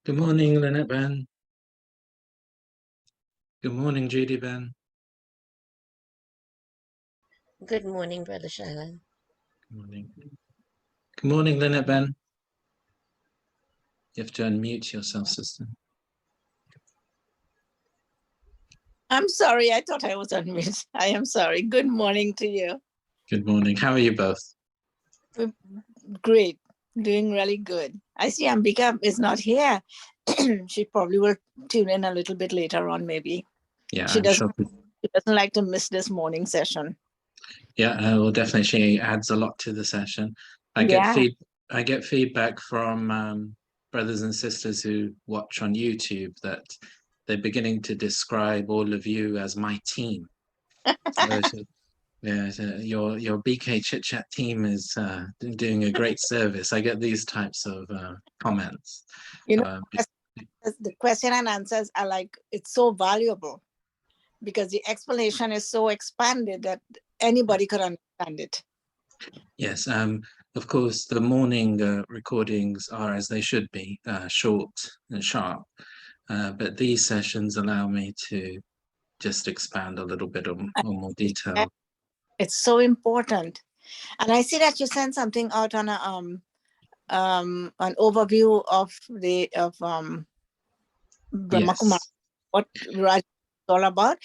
Good morning, Lynette Ben. Good morning, Judy Ben. Good morning, Brother Shaila. Good morning. Good morning, Lynette Ben. You have to unmute yourself, sister. I'm sorry, I thought I was on mute. I am sorry. Good morning to you. Good morning. How are you both? Great. Doing really good. I see Ambika is not here. She probably will tune in a little bit later on, maybe. Yeah, She I'm doesn't, sure. she doesn't like to miss this morning session. Yeah, well, definitely she adds a lot to the session. I get feedback from brothers and sisters who watch on YouTube that they're beginning to describe all of you as my team. Yeah, your BK Chit Chat team is doing a great service. I get these types of comments. You know, the question and answers are like, it's so valuable because the explanation is so expanded that anybody could understand it. Yes, of course, the morning recordings are as they should be, short and sharp. But these sessions allow me to just expand a little bit on more detail. It's so important. And I see that you sent something out on an overview of Brahma Kumar, Yes. what Raj is all about.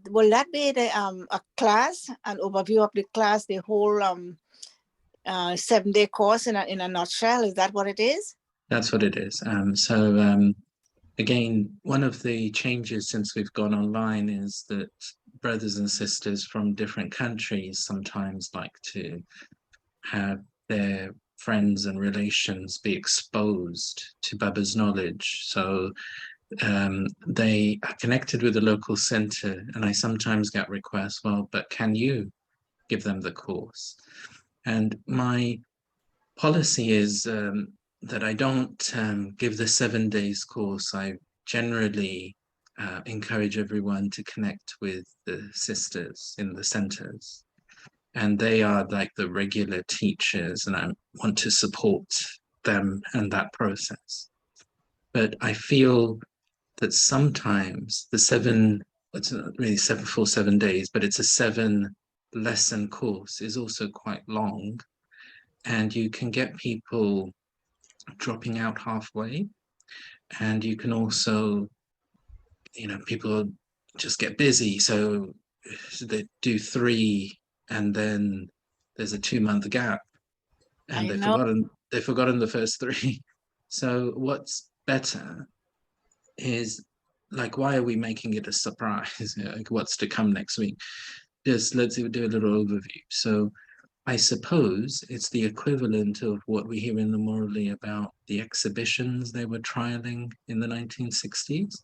Will that be a class, an overview of the class, the whole 7-day course in a nutshell? Is that what it is? That's what it is. Again, one of the changes since we've gone online is that brothers and sisters from different countries sometimes like to have their friends and relations be exposed to Baba's knowledge. So they are connected with the local center, and I sometimes get requests, well, but can you give them the course? And my policy is that I don't give the 7 days course. I generally encourage everyone to connect with the sisters in the centers. And they are like the regular teachers, and I want to support them and that process. But I feel that sometimes it's not really 7 days, but it's a 7-lesson course is also quite long. And you can get people dropping out halfway. And you can also, people just get busy. So they do 3 and then there's a 2-month gap and they've forgotten the first 3. So what's better is, like, why are we making it a surprise? Like, what's to come next week? Just let's do a little overview. So I suppose it's the equivalent of what we hear in the Murli about the exhibitions they were trialing in the 1960s,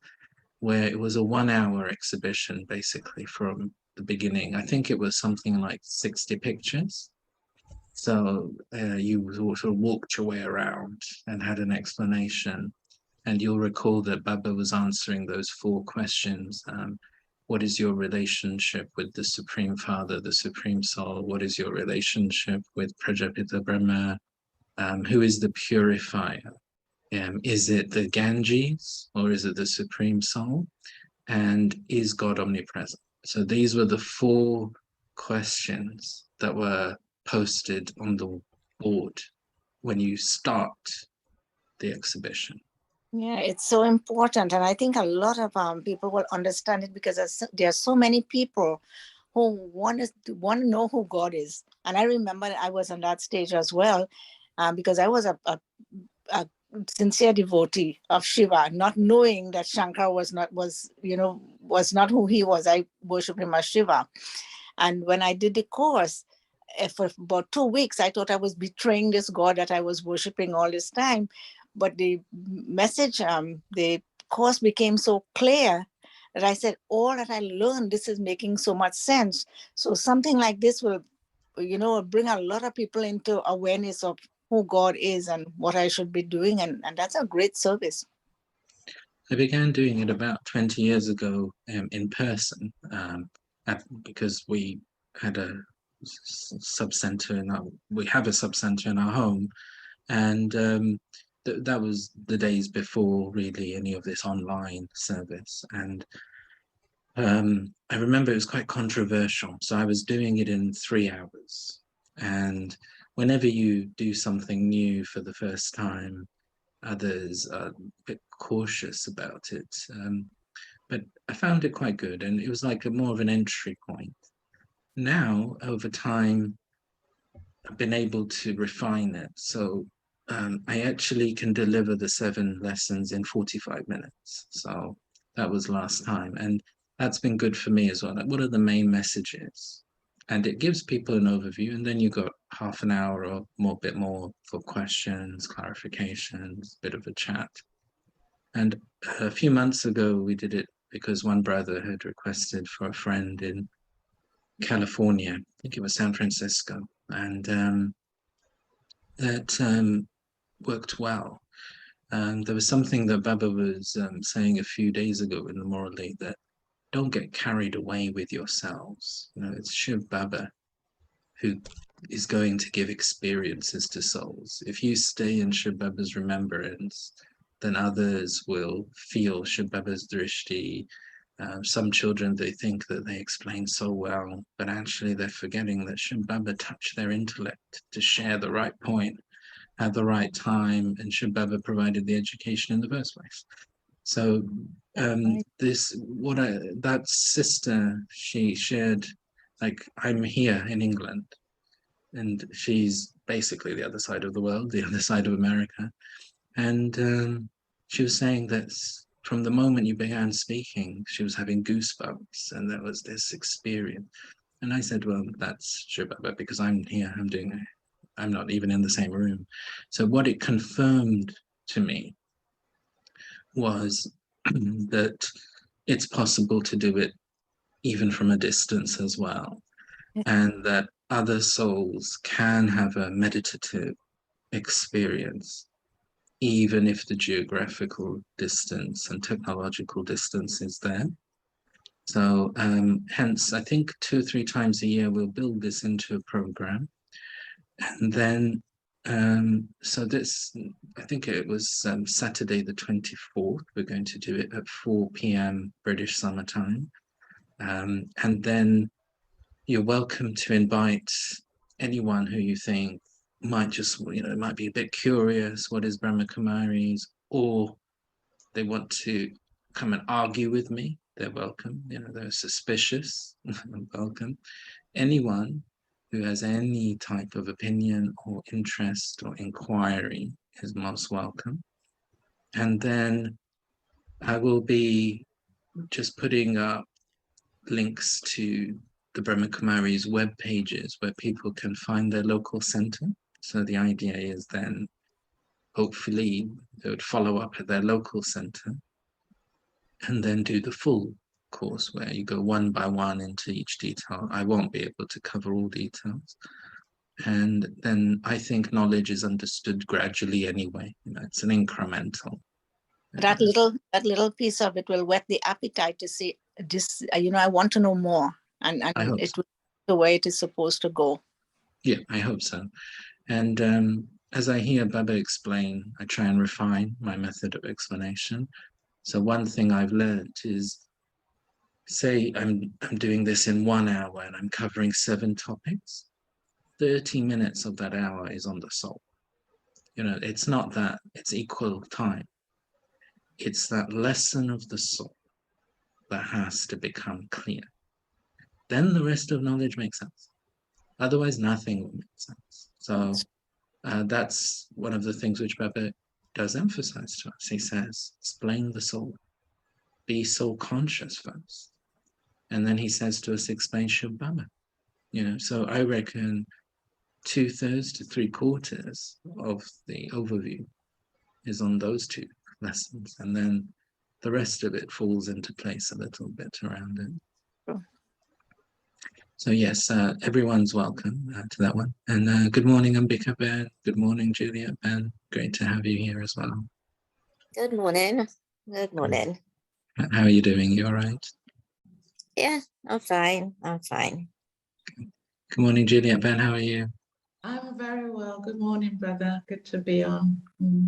where it was a 1-hour exhibition basically from the beginning. I think it was something like 60 pictures. So you sort of walked your way around and had an explanation. And you'll recall that Baba was answering those 4 questions. What is your relationship with the Supreme Father, the Supreme Soul? What is your relationship with Prajapita Brahma? Who is the purifier? Is it the Ganges or is it the Supreme Soul? And is God omnipresent? So these were the 4 questions that were posted on the board when you start the exhibition. Yeah, it's so important. And I think a lot of people will understand it because there are so many people who want to know who God is. And I remember I was on that stage as well because I was a sincere devotee of Shiva, not knowing that Shankar was not who he was. I worshiped him as Shiva. And when I did the course, for about 2 weeks, I thought I was betraying this God that I was worshiping all this time. But the message, the course became so clear that I said, all that I learned, this is making so much sense. So something like this will, bring a lot of people into awareness of who God is and what I should be doing. And that's a great service. I began doing it about 20 years ago in person because we had a sub-center we have a sub-center in our home, and that was the days before really any of this online service. And I remember it was quite controversial. So I was doing it in 3 hours. And whenever you do something new for the first time, others are a bit cautious about it. But I found it quite good, and it was like more of an entry point. Now, over time, I've been able to refine it. So I actually can deliver the 7 lessons in 45 minutes. So that was last time. And that's been good for me as well. Like, what are the main messages? And it gives people an overview. And then you got half an hour or more, bit more for questions, clarifications, bit of a chat. And a few months ago, we did it because one brother had requested for a friend in California. I think it was San Francisco. And that worked well. There was something that Baba was saying a few days ago in the Murli, that don't get carried away with yourselves. You know, it's Shiv Baba who is going to give experiences to souls. If you stay in Shiv Baba's remembrance, then others will feel Shiv Baba's drishti. Some children, they think that they explain so well, but actually they're forgetting that Shiv Baba touched their intellect to share the right point at the right time, and Shiv Baba provided the education in the first place. So that sister, she shared, like, I'm here in England, and she's basically the other side of the world, the other side of America. And she was saying that from the moment you began speaking, she was having goosebumps, and there was this experience. And I said, well, that's Shiv Baba, because I'm here, I'm not even in the same room. So what it confirmed to me was that it's possible to do it even from a distance as well, and that other souls can have a meditative experience, even if the geographical distance and technological distance is there. So hence, I think 2 or 3 times a year, we'll build this into a program. And then, so this, I think it was Saturday the 24th, we're going to do it at 4 p.m. British Summer Time. And then you're welcome to invite anyone who you think might just, might be a bit curious, what is Brahma Kumaris, or they want to come and argue with me, they're welcome. They're suspicious, welcome. Anyone who has any type of opinion or interest or inquiry is most welcome. And then I will be just putting up links to the Brahma Kumaris web pages where people can find their local center. So the idea is then hopefully they would follow up at their local center and then do the full course where you go one by one into each detail. I won't be able to cover all details. And then I think knowledge is understood gradually anyway. It's an incremental. That little piece of it will whet the appetite to see this. I want to know more, and it will be the way it is supposed to go. Yeah, I hope so. And as I hear Baba explain, I try and refine my method of explanation. So one thing I've learned is, say I'm doing this in 1 hour and I'm covering 7 topics. 30 minutes of that hour is on the soul. It's not that it's equal time. It's that lesson of the soul that has to become clear. Then the rest of knowledge makes sense. Otherwise, nothing will make sense. So that's one of the things which Baba does emphasize to us. He says, explain the soul. Be soul conscious first. And then he says to us, explain Shiv Baba. So I reckon 2/3 to 3/4 of the overview is on those 2 lessons, and then the rest of it falls into place a little bit around it. Sure. So yes, everyone's welcome to that one. And good morning, Ambika Ben. Good morning, Juliet Ben. Great to have you here as well. Good morning. Good morning. How are you doing? You all right? Yeah, I'm fine. I'm fine. Good morning, Juliet Ben. How are you? I'm very well. Good morning, brother. Good to be on.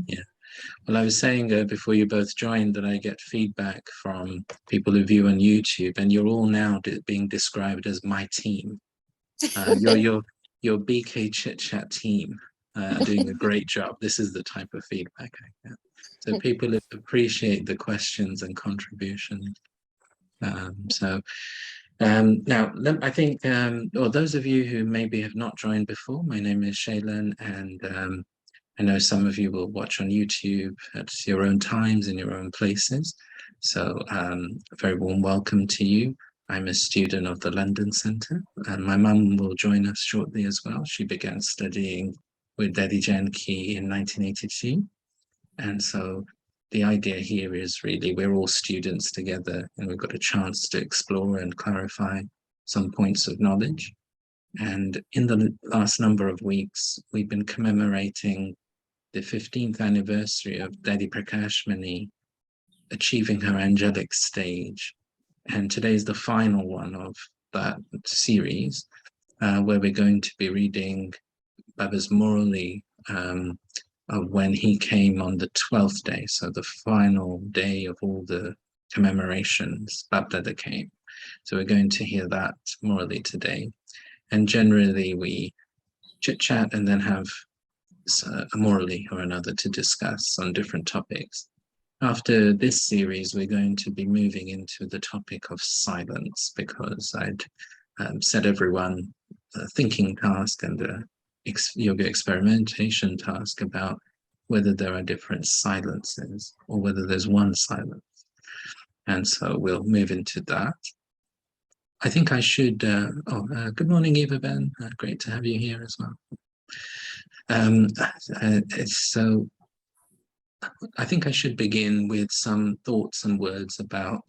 Yeah. Well, I was saying before you both joined that I get feedback from people who view on YouTube, and you're all now being described as my team. Your BK Chit Chat team are doing a great job. This is the type of feedback I get. So people appreciate the questions and contributions. Now, I think, or those of you who maybe have not joined before, my name is Shailen, and I know some of you will watch on YouTube at your own times in your own places. So a very warm welcome to you. I'm a student of the London Centre, and my mum will join us shortly as well. She began studying with Dadi Janki in 1982. And so the idea here is really we're all students together, and we've got a chance to explore and clarify some points of knowledge. And in the last number of weeks, we've been commemorating the 15th anniversary of Dadi Prakashmani achieving her angelic stage. And today is the final one of that series, where we're going to be reading Baba's Murli of when he came on the 12th day, so the final day of all the commemorations, Baba came. So we're going to hear that Murli today. And generally we chit chat and then have a Murli or another to discuss on different topics. After this series, we're going to be moving into the topic of silence, because I'd set everyone a thinking task and a yoga experimentation task about whether there are different silences or whether there's one silence. And so we'll move into that. I think I should, good morning, Eva Ben. Great to have you here as well. So I think I should begin with some thoughts and words about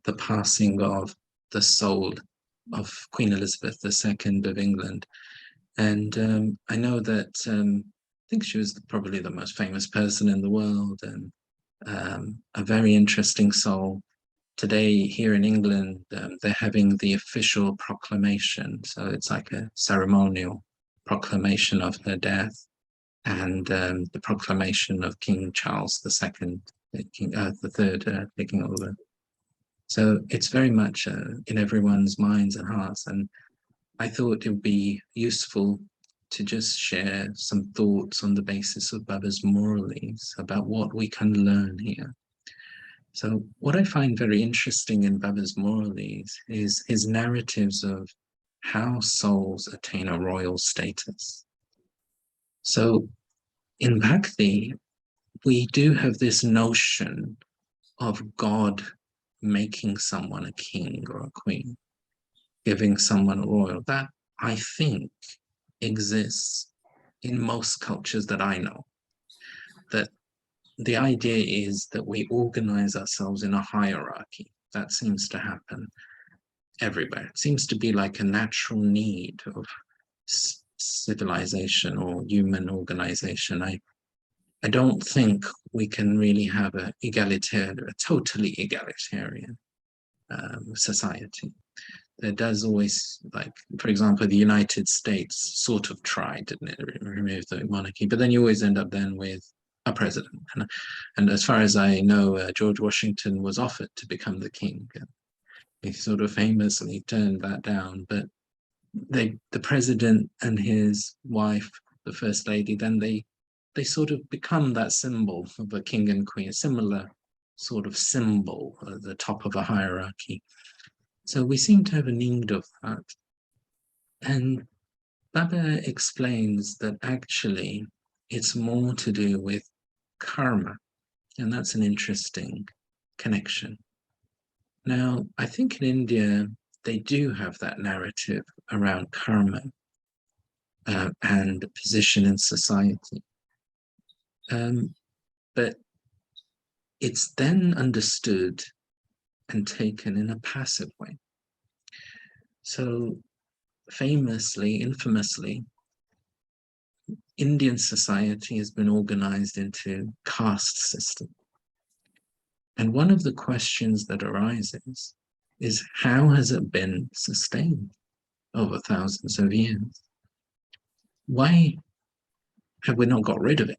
the passing of the soul of Queen Elizabeth II of England. And I know that I think she was probably the most famous person in the world, and a very interesting soul. Today here in England, they're having the official proclamation. So it's like a ceremonial proclamation of her death, and the proclamation of King Charles II, the third, taking over. So it's very much in everyone's minds and hearts. And I thought it would be useful to just share some thoughts on the basis of Baba's Murlis about what we can learn here. So what I find very interesting in Baba's Murlis is his narratives of how souls attain a royal status. So in Bhakti, we do have this notion of God making someone a king or a queen, giving someone a royal. That, I think, exists in most cultures that I know. That the idea is that we organize ourselves in a hierarchy. That seems to happen everywhere. It seems to be like a natural need of civilization or human organization. I don't think we can really have a totally egalitarian society. There does always, like, for example, the United States sort of tried, didn't it, remove the monarchy, but then you always end up then with a president. And as far as I know, George Washington was offered to become the king. And he sort of famously turned that down, but the president and his wife, the first lady, then they sort of become that symbol of a king and queen, a similar sort of symbol at the top of a hierarchy. So we seem to have a need of that. And Baba explains that actually it's more to do with karma. And that's an interesting connection. Now, I think in India, they do have that narrative around karma and position in society. But it's then understood and taken in a passive way. So infamously, Indian society has been organized into caste system. And one of the questions that arises is, how has it been sustained over thousands of years? Why have we not got rid of it?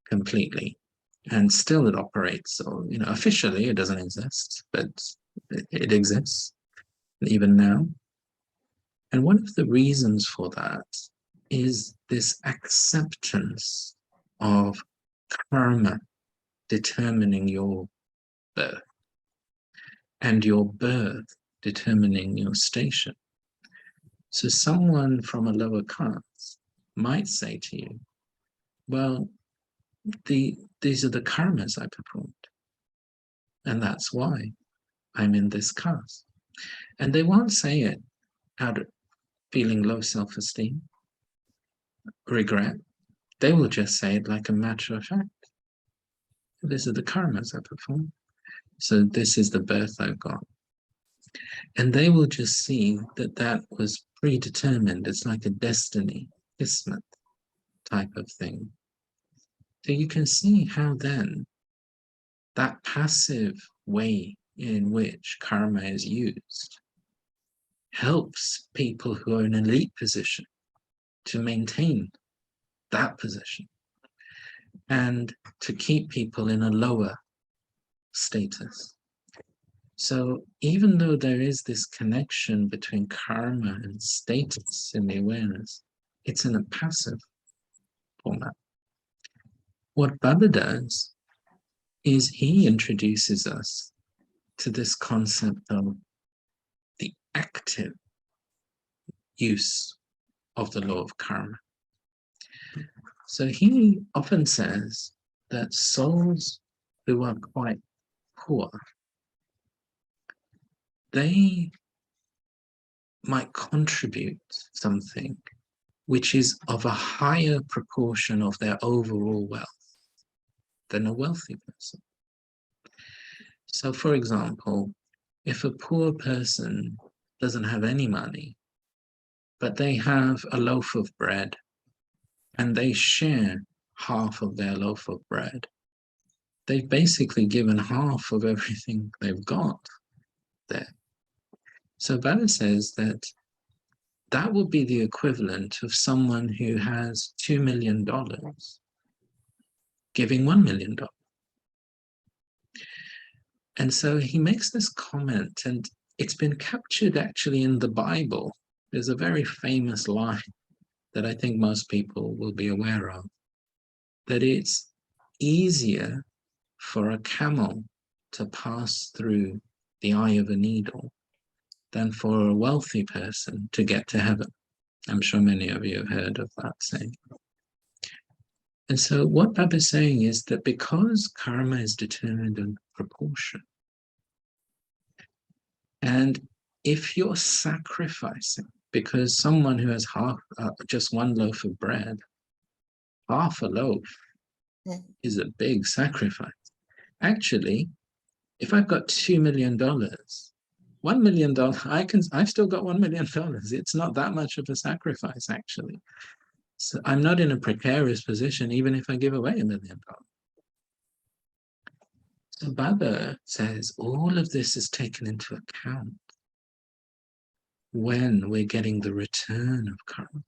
completely. And still it operates. So, officially it doesn't exist, but it exists even now. And one of the reasons for that is this acceptance of karma determining your birth and your birth determining your station. So someone from a lower caste might say to you, well, these are the karmas I performed, and that's why I'm in this caste. And they won't say it out of feeling low self-esteem, regret. They will just say it like a matter of fact. These are the karmas I performed. So this is the birth I've got. And they will just see that that was predetermined. It's like a destiny, kismet type of thing. So you can see how then that passive way in which karma is used helps people who are in an elite position to maintain that position and to keep people in a lower status. So even though there is this connection between karma and status in the awareness, it's in a passive format. What Baba does is he introduces us to this concept of the active use of the law of karma. So he often says that souls who are quite poor, they might contribute something which is of a higher proportion of their overall wealth than a wealthy person. So for example, if a poor person doesn't have any money, but they have a loaf of bread and they share half of their loaf of bread, they've basically given half of everything they've got there. So Baba says that that would be the equivalent of someone who has $2 million giving $1 million. And so he makes this comment, and it's been captured actually in the Bible. There's a very famous line that I think most people will be aware of, that it's easier for a camel to pass through the eye of a needle than for a wealthy person to get to heaven. I'm sure many of you have heard of that saying. And so what Baba is saying is that because karma is determined in proportion, and if you're sacrificing, because someone who has just one loaf of bread, half a loaf is a big sacrifice. Actually, if I've got $2 million, $1 million, I've still got $1 million. It's not that much of a sacrifice, actually. So I'm not in a precarious position, even if I give away $1 million. So Baba says all of this is taken into account when we're getting the return of karma.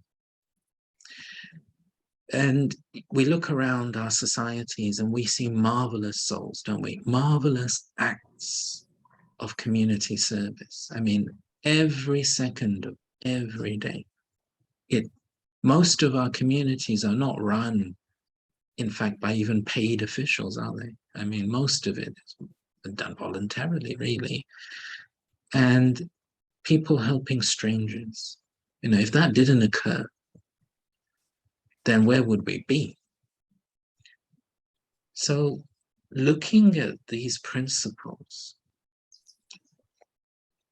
And we look around our societies and we see marvelous souls, don't we? Marvelous acts of community service. I mean, every second of every day. Most of our communities are not run, in fact, by even paid officials, are they? I mean, most of it is done voluntarily, really. And people helping strangers. If that didn't occur, then where would we be? So looking at these principles,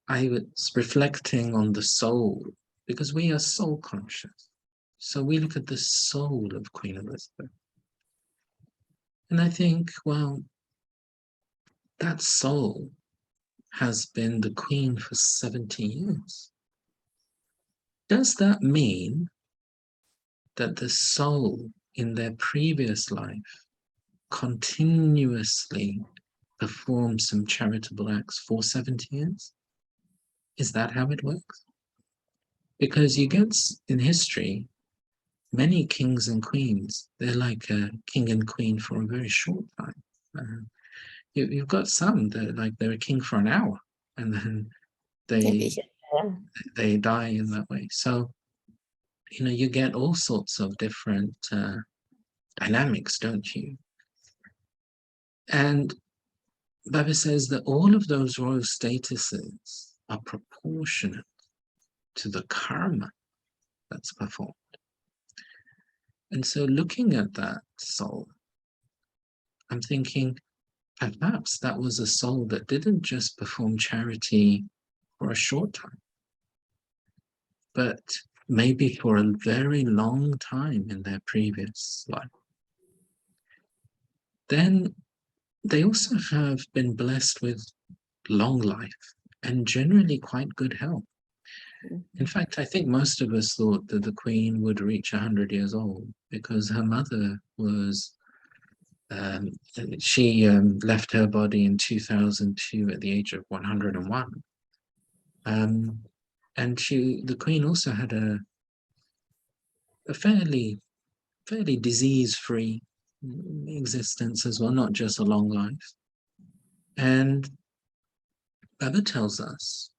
I was reflecting on the soul, because we are soul conscious. So we look at the soul of Queen Elizabeth. And I think, well, that soul has been the queen for 70 years. Does that mean that the soul in their previous life continuously performed some charitable acts for 70 years? Is that how it works? Because you get in history, many kings and queens, they're like a king and queen for a very short time. You've got some that like they're a king for an hour and then they die in that way. So, you get all sorts of different dynamics, don't you? And Baba says that all of those royal statuses are proportionate to the karma that's performed. And so looking at that soul, I'm thinking perhaps that was a soul that didn't just perform charity for a short time, but maybe for a very long time in their previous life. Then they also have been blessed with long life and generally quite good health. In fact, I think most of us thought that the Queen would reach 100 years old because her mother was, she left her body in 2002 at the age of 101. And the Queen also had a fairly disease-free existence as well, not just a long life. And Baba tells us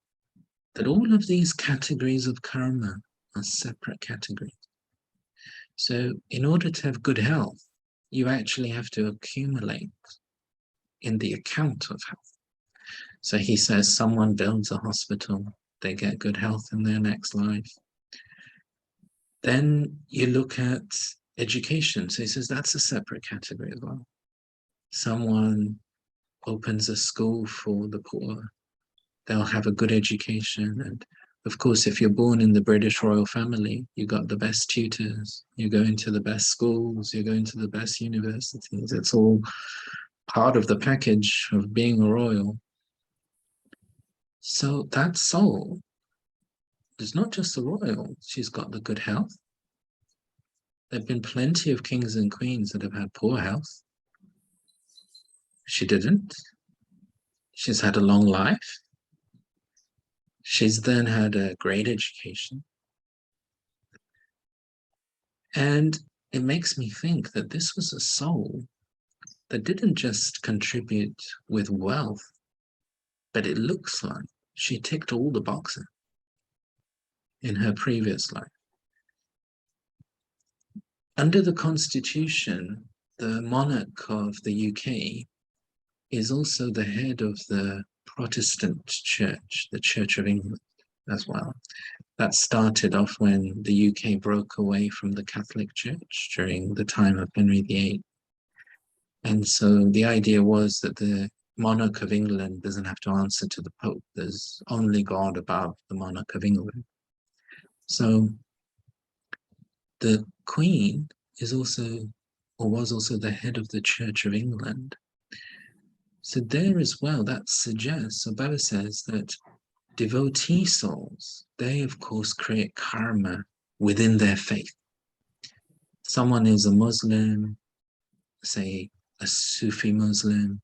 that all of these categories of karma are separate categories. So in order to have good health, you actually have to accumulate in the account of health. So he says someone builds a hospital, they get good health in their next life. Then you look at education. So he says that's a separate category as well. Someone opens a school for the poor, they'll have a good education. And of course, if you're born in the British royal family, you got the best tutors, you're going to the best schools, you're going to the best universities. It's all part of the package of being a royal. So that soul is not just a royal, she's got the good health. There have been plenty of kings and queens that have had poor health. She didn't. She's had a long life. She's then had a great education. And it makes me think that this was a soul that didn't just contribute with wealth, but it looks like she ticked all the boxes in her previous life. Under the Constitution, the monarch of the UK is also the head of the Protestant Church, the Church of England as well. That started off when the UK broke away from the Catholic Church during the time of Henry VIII. And so the idea was that the monarch of England doesn't have to answer to the Pope. There's only God above the monarch of England. So the Queen is also, or was also, the head of the Church of England. So there as well, that suggests, so Baba says that devotee souls, they of course create karma within their faith. Someone is a Muslim, say a Sufi Muslim,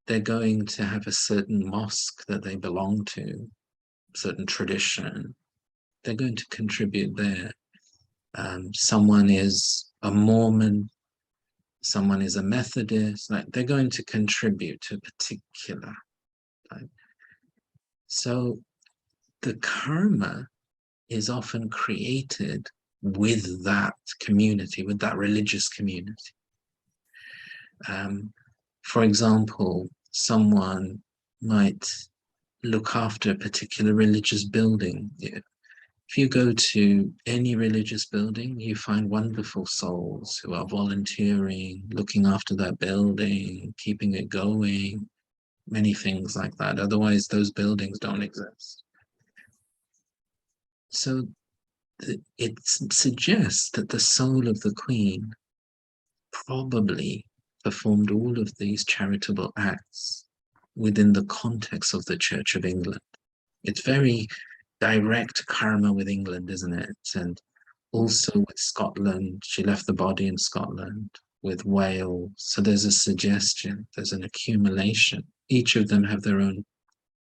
they're going to have a certain mosque that they belong to, certain tradition, they're going to contribute there. Someone is a Mormon, someone is a Methodist, like they're going to contribute to a particular type. So the karma is often created with that community, with that religious community. For example, someone might look after a particular religious building. If you go to any religious building, you find wonderful souls who are volunteering, looking after that building, keeping it going, many things like that. Otherwise, those buildings don't exist. So it suggests that the soul of the Queen probably performed all of these charitable acts within the context of the Church of England. It's very direct karma with England, isn't it? And also with Scotland, she left the body in Scotland, with Wales. So there's a suggestion, there's an accumulation. Each of them have their own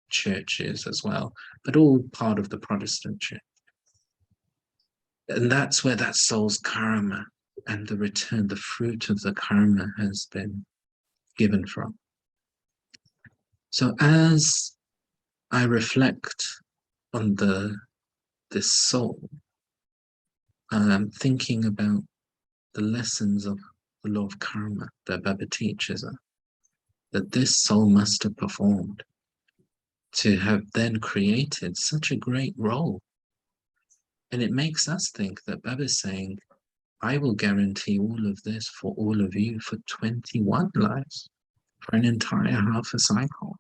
churches as well, but all part of the Protestant church. And that's where that soul's karma and the return, the fruit of the karma has been given from. So as I reflect on this soul, I'm thinking about the lessons of the law of karma that Baba teaches us, that this soul must have performed to have then created such a great role. And it makes us think that Baba is saying, I will guarantee all of this for all of you for 21 lives, for an entire half a cycle.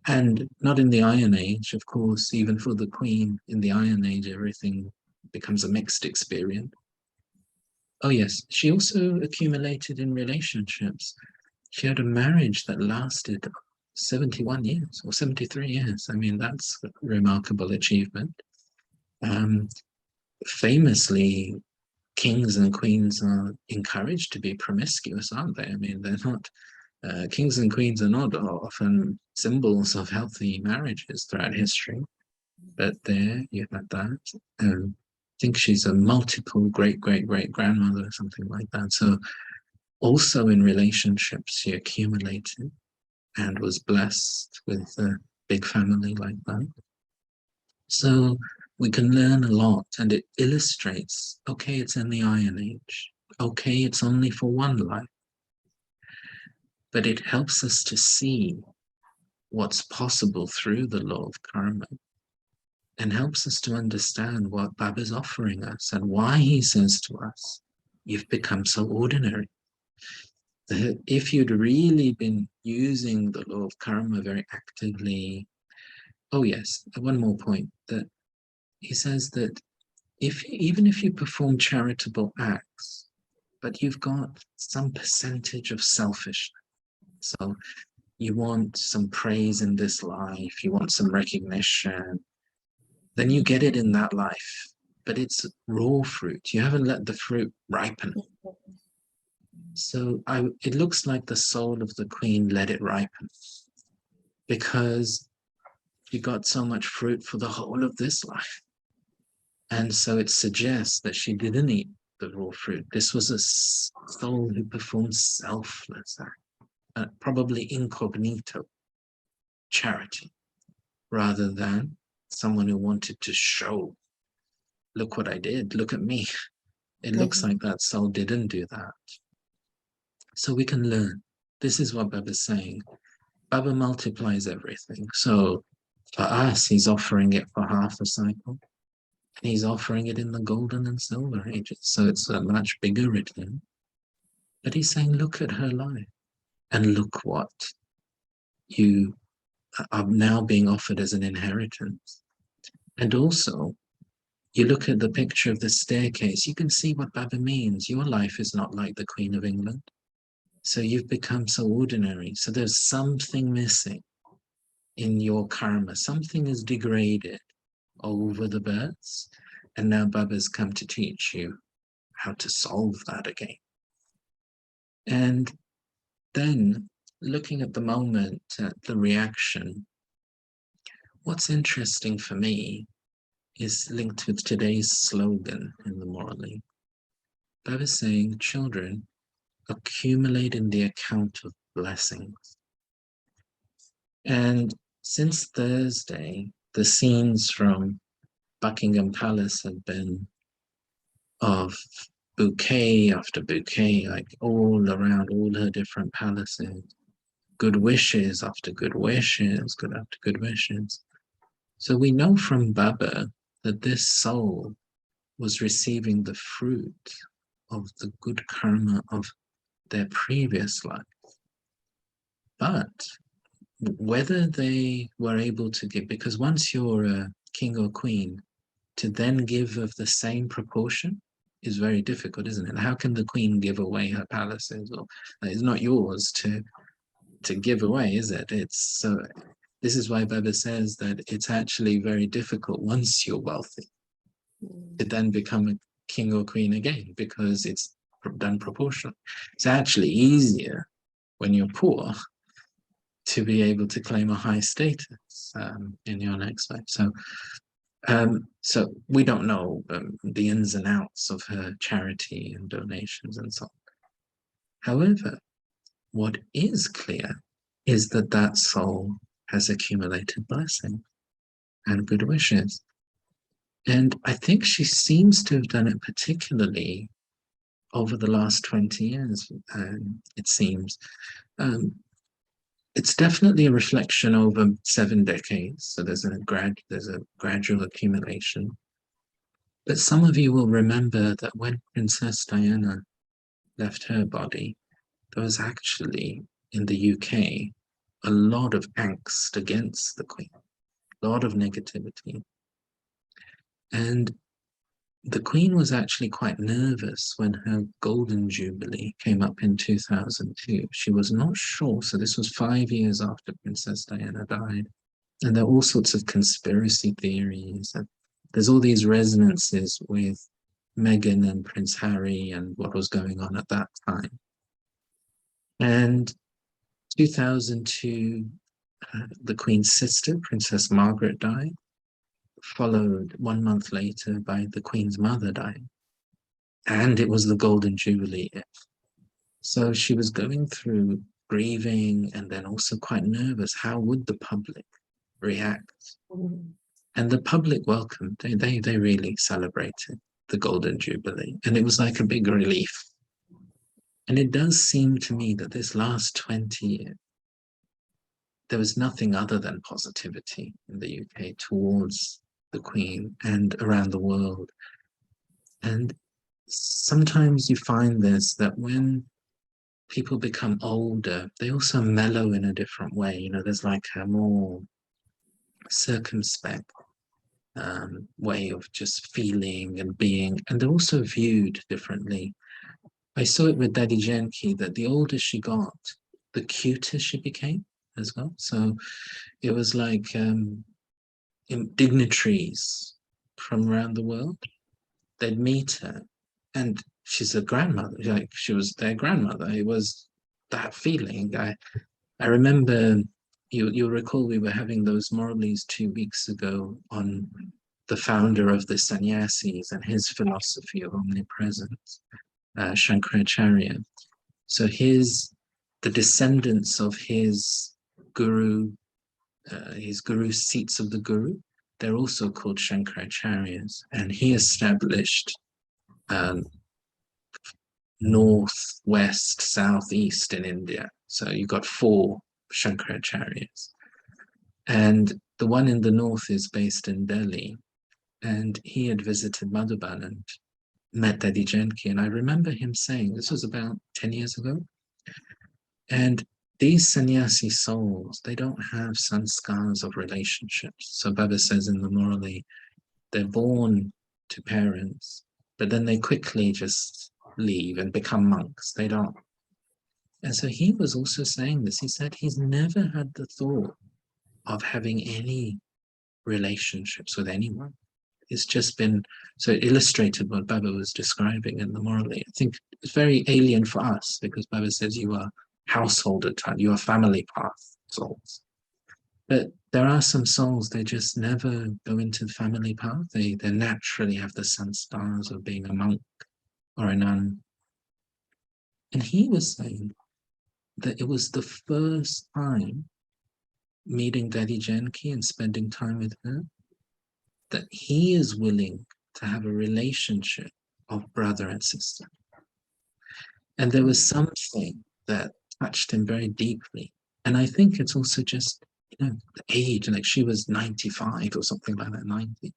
And not in the Iron Age, of course, even for the Queen, in the Iron Age, everything becomes a mixed experience. Oh yes, she also accumulated in relationships. She had a marriage that lasted 71 years or 73 years. I mean, that's a remarkable achievement. Famously, kings and queens are encouraged to be promiscuous, aren't they? I mean, they're not, kings and queens are not often symbols of healthy marriages throughout history, but there you had that. I think she's a multiple great-great-great-grandmother or something like that. So also in relationships, she accumulated and was blessed with a big family like that. So we can learn a lot, and it illustrates, okay, it's in the Iron Age. Okay, it's only for one life. But it helps us to see what's possible through the law of karma and helps us to understand what Baba's offering us and why he says to us, you've become so ordinary. That if you'd really been using the law of karma very actively, oh yes, one more point, that he says that even if you perform charitable acts, but you've got some percentage of selfishness, so you want some praise in this life, you want some recognition, then you get it in that life, but it's raw fruit. You haven't let the fruit ripen. So it looks like the soul of the Queen let it ripen because she got so much fruit for the whole of this life. And so it suggests that she didn't eat the raw fruit. This was a soul who performed selfless act, probably incognito charity, rather than someone who wanted to show, look what I did, look at me. It looks like that soul didn't do that. So we can learn. This is what Baba's saying. Baba multiplies everything. So for us, he's offering it for half a cycle. And he's offering it in the golden and silver ages. So it's a much bigger return. But he's saying, look at her life. And look what you are now being offered as an inheritance. And also, you look at the picture of the staircase, you can see what Baba means. Your life is not like the Queen of England. So you've become so ordinary. So there's something missing in your karma. Something is degraded over the births. And now Baba's come to teach you how to solve that again. And then looking at the moment, at the reaction, what's interesting for me is linked with today's slogan in the Murli. Baba's saying, children, accumulate in the account of blessings. And since Thursday, the scenes from Buckingham Palace have been of bouquet after bouquet, like all around all her different palaces, good wishes after good wishes, good after good wishes. So we know from Baba that this soul was receiving the fruit of the good karma of their previous life. But whether they were able to give, because once you're a king or queen, to then give of the same proportion is very difficult, isn't it? How can the queen give away her palaces? Or it's not yours to give away, is it? It's so. This is why Baba says that it's actually very difficult once you're wealthy to then become a king or queen again, because it's done proportionally. It's actually easier when you're poor to be able to claim a high status in your next life. So So we don't know the ins and outs of her charity and donations and so on. However, what is clear is that that soul has accumulated blessing and good wishes. And I think she seems to have done it particularly over the last 20 years, it seems. It's definitely a reflection over 7 decades. So there's a gradual accumulation. But some of you will remember that when Princess Diana left her body, there was actually, in the UK, a lot of angst against the Queen, a lot of negativity. And the Queen was actually quite nervous when her Golden Jubilee came up in 2002. She was not sure, so this was 5 years after Princess Diana died. And there are all sorts of conspiracy theories. And there's all these resonances with Meghan and Prince Harry and what was going on at that time. And 2002, the Queen's sister, Princess Margaret, died, followed 1 month later by the Queen's mother dying. And it was the Golden Jubilee. So she was going through grieving and then also quite nervous. How would the public react? And the public welcomed, they really celebrated the Golden Jubilee. And it was like a big relief. And it does seem to me that this last 20 years, there was nothing other than positivity in the UK towards the Queen and around the world. And sometimes you find this, that when people become older, they also mellow in a different way. You know, there's like a more circumspect way of just feeling and being, and they're also viewed differently. I saw it with Dadi Janki that the older she got, the cuter she became as well. So it was like dignitaries from around the world, they'd meet her, and she's a grandmother, like she was their grandmother. It was that feeling. I remember, you'll recall we were having those Murlis 2 weeks ago on the founder of the Sannyasis and his philosophy of omnipresence, Shankaracharya. So the descendants of his guru seats of the guru, they're also called Shankaracharyas, and he established north, west, south, east in India. So you got 4 Shankaracharyas. And the one in the north is based in Delhi. And he had visited Madhuban and met Dadi Janki. And I remember him saying, this was about 10 years ago, and these sannyasi souls, they don't have sanskars of relationships. So Baba says in the Murli, they're born to parents, but then they quickly just leave and become monks. They don't. And so he was also saying this. He said he's never had the thought of having any relationships with anyone. It's just been, so it illustrated what Baba was describing in the Murli. I think it's very alien for us because Baba says you are householder type, you are family path souls. But there are some souls, they just never go into the family path. They naturally have the sanskars of being a monk or a nun. And he was saying that it was the first time meeting Dadi Janki and spending time with her that he is willing to have a relationship of brother and sister. And there was something that touched him very deeply. And I think it's also just, you know, the age, like she was 95 or something like that, 90.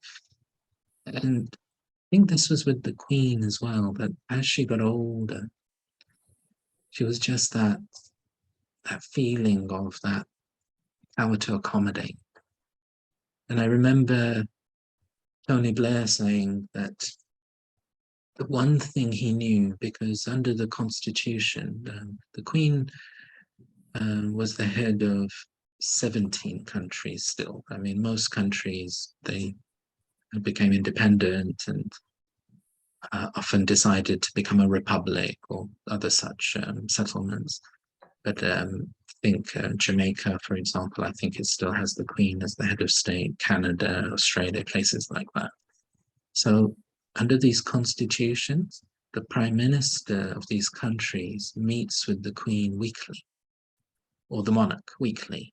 And I think this was with the Queen as well, that as she got older, she was just that feeling of that power to accommodate. And I remember Tony Blair saying that the one thing he knew, because under the Constitution, the Queen was the head of 17 countries still. I mean, most countries, they became independent and often decided to become a republic or other such settlements. But I think Jamaica, for example, I think it still has the Queen as the head of state, Canada, Australia, places like that. So under these constitutions, the Prime Minister of these countries meets with the Queen weekly, or the monarch weekly,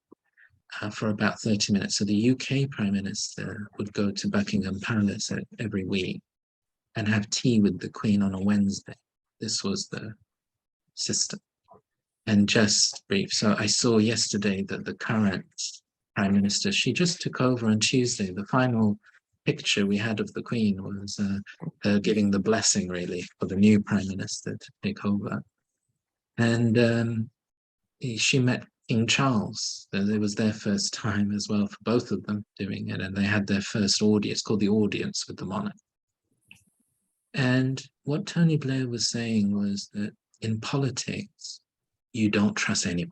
for about 30 minutes. So the UK Prime Minister would go to Buckingham Palace every week and have tea with the Queen on a Wednesday. This was the system. And just brief, so I saw yesterday that the current Prime Minister, she just took over on Tuesday. The final picture we had of the Queen was her giving the blessing, really, for the new Prime Minister to take over. And she met King Charles. It was their first time as well for both of them doing it, and they had their first audience, called the audience with the monarch. And what Tony Blair was saying was that in politics, you don't trust anyone.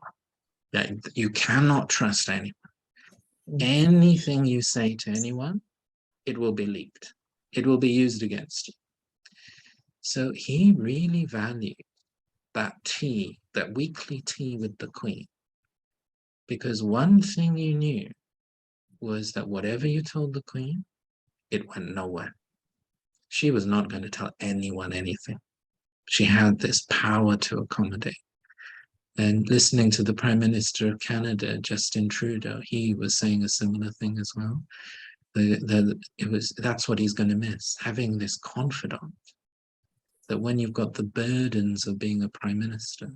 You cannot trust anyone. Anything you say to anyone, it will be leaked. It will be used against you. So he really valued that tea, that weekly tea with the Queen. Because one thing you knew was that whatever you told the Queen, it went nowhere. She was not going to tell anyone anything. She had this power to accommodate. And listening to the Prime Minister of Canada, Justin Trudeau, he was saying a similar thing as well. That's what he's going to miss, having this confidant that when you've got the burdens of being a Prime Minister,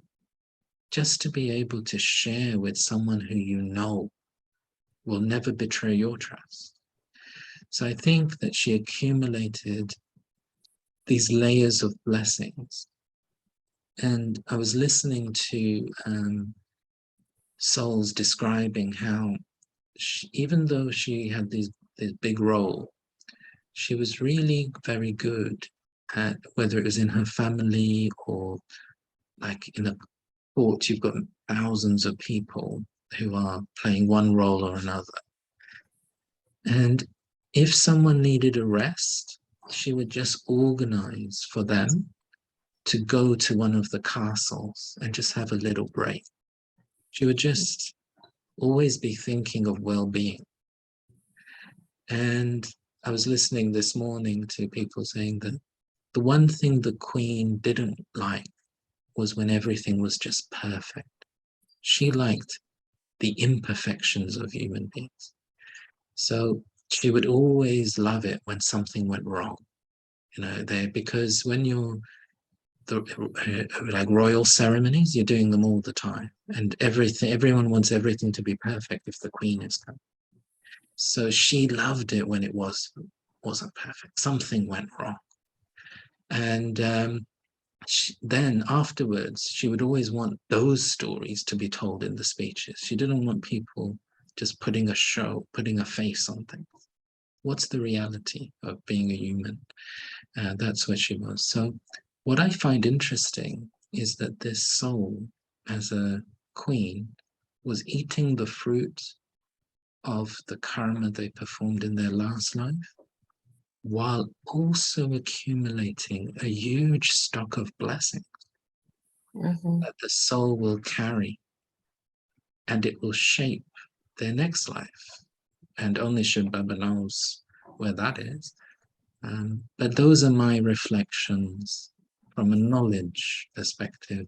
just to be able to share with someone who you know will never betray your trust. So I think that she accumulated these layers of blessings. And I was listening to Souls describing how even though she had this big role, she was really very good at, whether it was in her family or like in a court, you've got thousands of people who are playing one role or another. And if someone needed a rest, she would just organize for them to go to one of the castles and just have a little break. She would just always be thinking of well-being. And I was listening this morning to people saying that the one thing the Queen didn't like was when everything was just perfect. She liked the imperfections of human beings. So she would always love it when something went wrong, because when you're like royal ceremonies, you're doing them all the time, and everyone wants everything to be perfect if the Queen is coming. So she loved it when it wasn't perfect. Something went wrong. And then afterwards, she would always want those stories to be told in the speeches. She didn't want people just putting a show, putting a face on things. What's the reality of being a human? That's where she was. So what I find interesting is that this soul, as a queen, was eating the fruit of the karma they performed in their last life, while also accumulating a huge stock of blessings that the soul will carry, and it will shape their next life. And only Shri Baba knows where that is. But those are my reflections from a knowledge perspective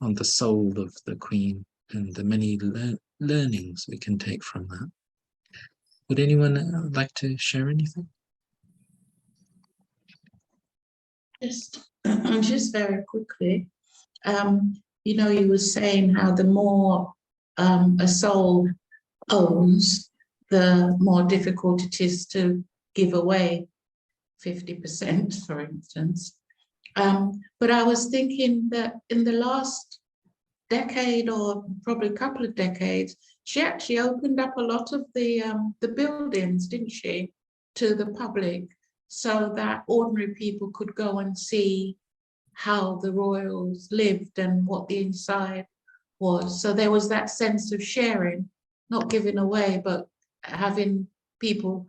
on the soul of the Queen and the many learnings we can take from that. Would anyone like to share anything? Just very quickly, you were saying how the more a soul owns, the more difficult it is to give away 50%, for instance. But I was thinking that in the last decade, or probably a couple of decades, she actually opened up a lot of the buildings, didn't she, to the public, so that ordinary people could go and see how the royals lived and what the inside was. So there was that sense of sharing, not giving away, but having people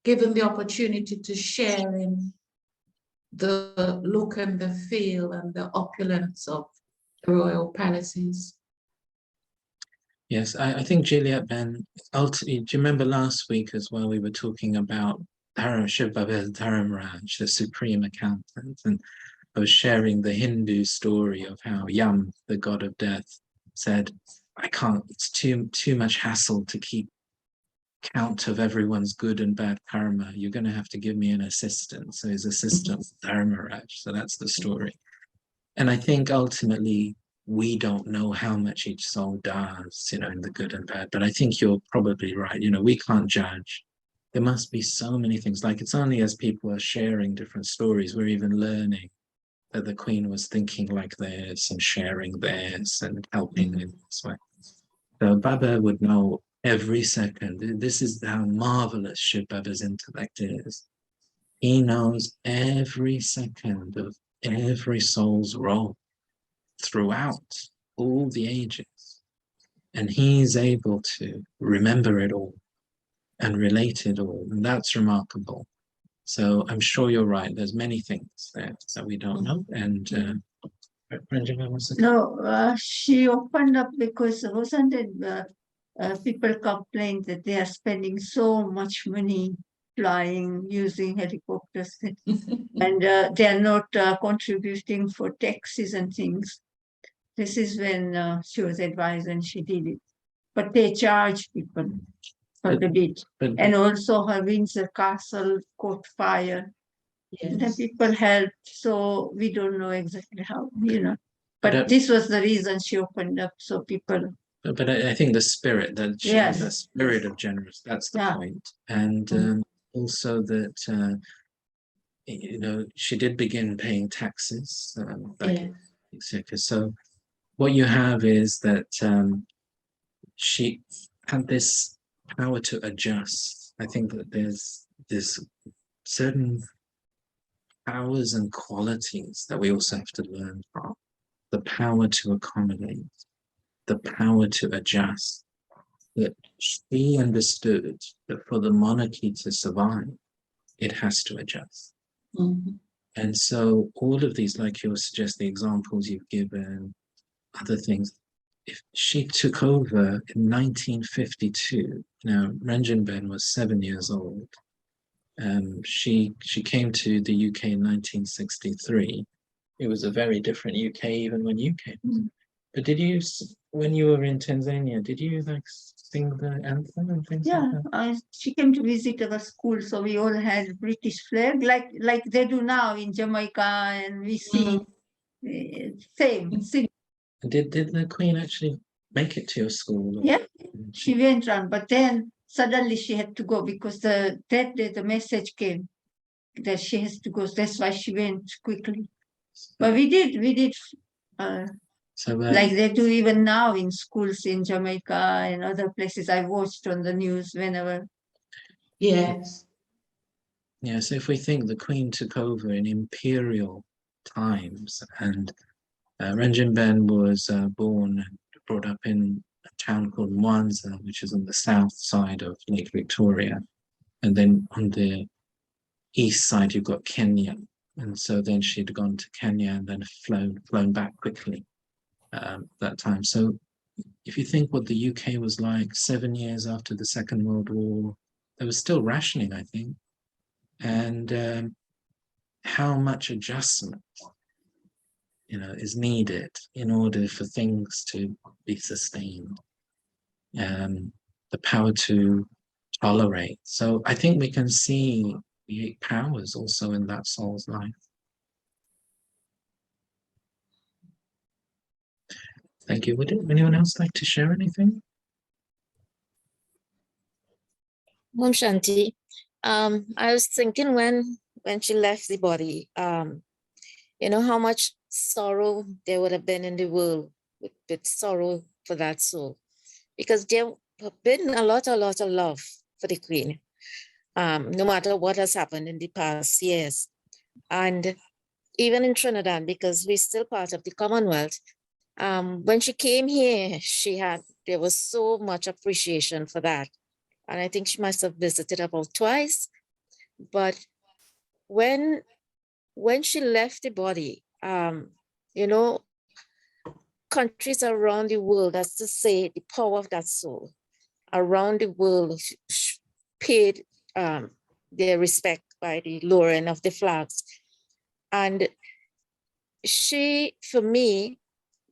given the opportunity to share in the look and the feel and the opulence of the royal palaces. Yes, I think Juliet Ben, ultimately, do you remember last week as well, we were talking about Shiv Baba's Dharamraj, the supreme accountant, and I was sharing the Hindu story of how Yam, the god of death, said, I can't, it's too much hassle to keep count of everyone's good and bad karma. You're going to have to give me an assistant. So his assistant was Dharmaraj. So that's the story. And I think ultimately we don't know how much each soul does, in the good and bad. But I think you're probably right. We can't judge. There must be so many things. Like it's only as people are sharing different stories, we're even learning that the Queen was thinking like this and sharing this and helping in this way. So Baba would know every second. This is how marvelous Shiv Baba's intellect is. He knows every second of every soul's role throughout all the ages. And he's able to remember it all and relate it all. And that's remarkable. So I'm sure you're right. There's many things there that we don't know. And Benjamin wants to No, she opened up because wasn't it people complained that they are spending so much money flying using helicopters and they are not contributing for taxes and things. This is when she was advised and she did it. But they charge people for the bit. And also her Windsor Castle caught fire. Yes. The people helped, so we don't know exactly how, But this was the reason she opened up, so people. But I think the spirit that she has, the spirit of generous, that's the point. And also that she did begin paying taxes etc. So what you have is that she had this power to adjust. I think that there's this certain powers and qualities that we also have to learn from. The power to accommodate, the power to adjust. That she understood that for the monarchy to survive, it has to adjust. Mm-hmm. And so all of these, like you suggest, the examples you've given, other things, if she took over in 1952, now Ranjanben was 7 years old. She came to the UK in 1963. It was a very different UK even when you came. Mm. But did you, when you were in Tanzania, did you sing the anthem and things like that? She came to visit our school, so we all had British flag, like they do now in Jamaica, and we see same. Did the Queen actually make it to your school? Yeah, she went around, but then suddenly she had to go because that day the message came that she has to go. That's why she went quickly. But we did like they do even now in schools in Jamaica and other places. I watched on the news whenever. Yes. Yeah, so if we think the Queen took over in imperial times, and Ranjanben was born and brought up in a town called Mwanza, which is on the south side of Lake Victoria. And then on the east side, you've got Kenya. And so then she'd gone to Kenya and then flown back quickly that time. So if you think what the UK was like 7 years after the Second World War, there was still rationing, I think. And how much adjustment is needed in order for things to be sustained. The power to tolerate. So I think we can see the 8 powers also in that soul's life. Thank you. Would anyone else like to share anything? Mom Shanti, I was thinking when she left the body, how much sorrow there would have been in the world with sorrow for that soul, because there have been a lot of love for the Queen, no matter what has happened in the past years. And even in Trinidad, because we're still part of the Commonwealth, when she came here, there was so much appreciation for that. And I think she must have visited about twice. But when she left the body, countries around the world, that's to say, the power of that soul around the world paid their respect by the lowering of the flags. And she, for me,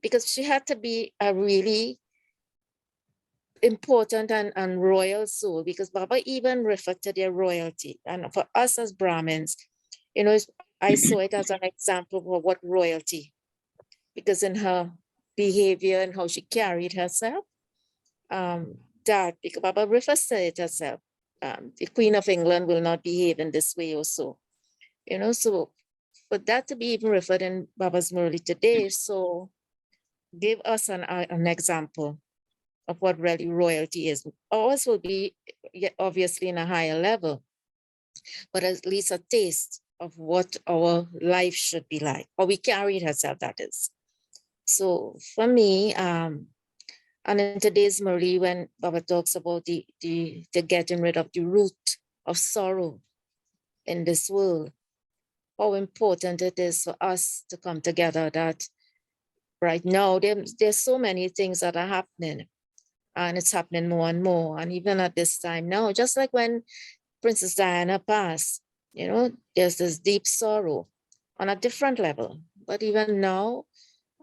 because she had to be a really important and royal soul, because Baba even referred to their royalty. And for us as Brahmins, you know, I saw it as an example of what royalty, because in her behavior and how she carried herself, that, because Baba refers to it herself, the Queen of England will not behave in this way or so, you know, so for that to be even referred in Baba's Murli today, so give us an example of what really royalty is. Ours will be obviously in a higher level, but at least a taste of what our life should be like, or we carried herself, that is. So for me, and in today's Murli, when Baba talks about the getting rid of the root of sorrow in this world, how important it is for us to come together, that right now there's so many things that are happening, and it's happening more and more. And even at this time now, just like when Princess Diana passed, you know, there's this deep sorrow on a different level. But even now,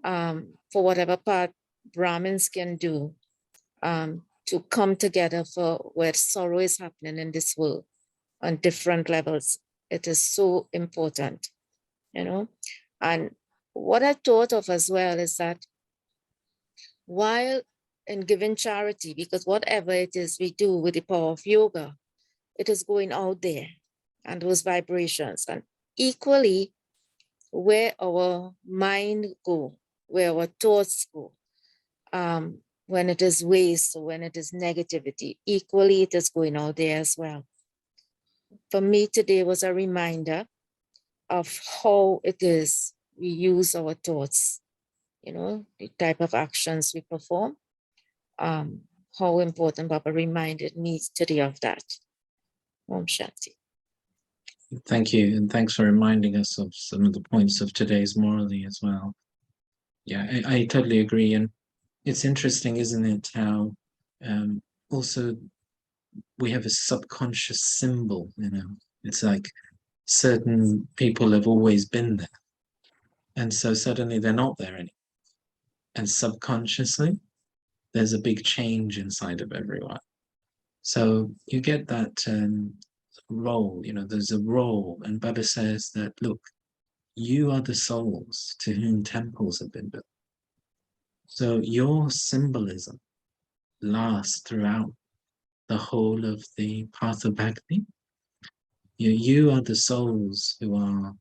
for whatever part Brahmins can do to come together for where sorrow is happening in this world on different levels, it is so important, you know. And what I thought of as well is that while in giving charity, because whatever it is we do with the power of yoga, it is going out there and those vibrations. And equally, where our mind go, where our thoughts go, when it is waste or when it is negativity, equally it is going out there as well. For me today was a reminder of how it is we use our thoughts, you know, the type of actions we perform, how important Baba reminded me today of that. Om Shanti. Thank you, and thanks for reminding us of some of the points of today's Murli as well. Yeah, I totally agree, and it's interesting, isn't it, how also we have a subconscious symbol, you know. It's like certain people have always been there, and so suddenly they're not there anymore. And subconsciously, there's a big change inside of everyone. So you get that role, you know, there's a role, and Baba says that, look, you are the souls to whom temples have been built. So your symbolism lasts throughout the whole of the path of bhakti. You are the souls who are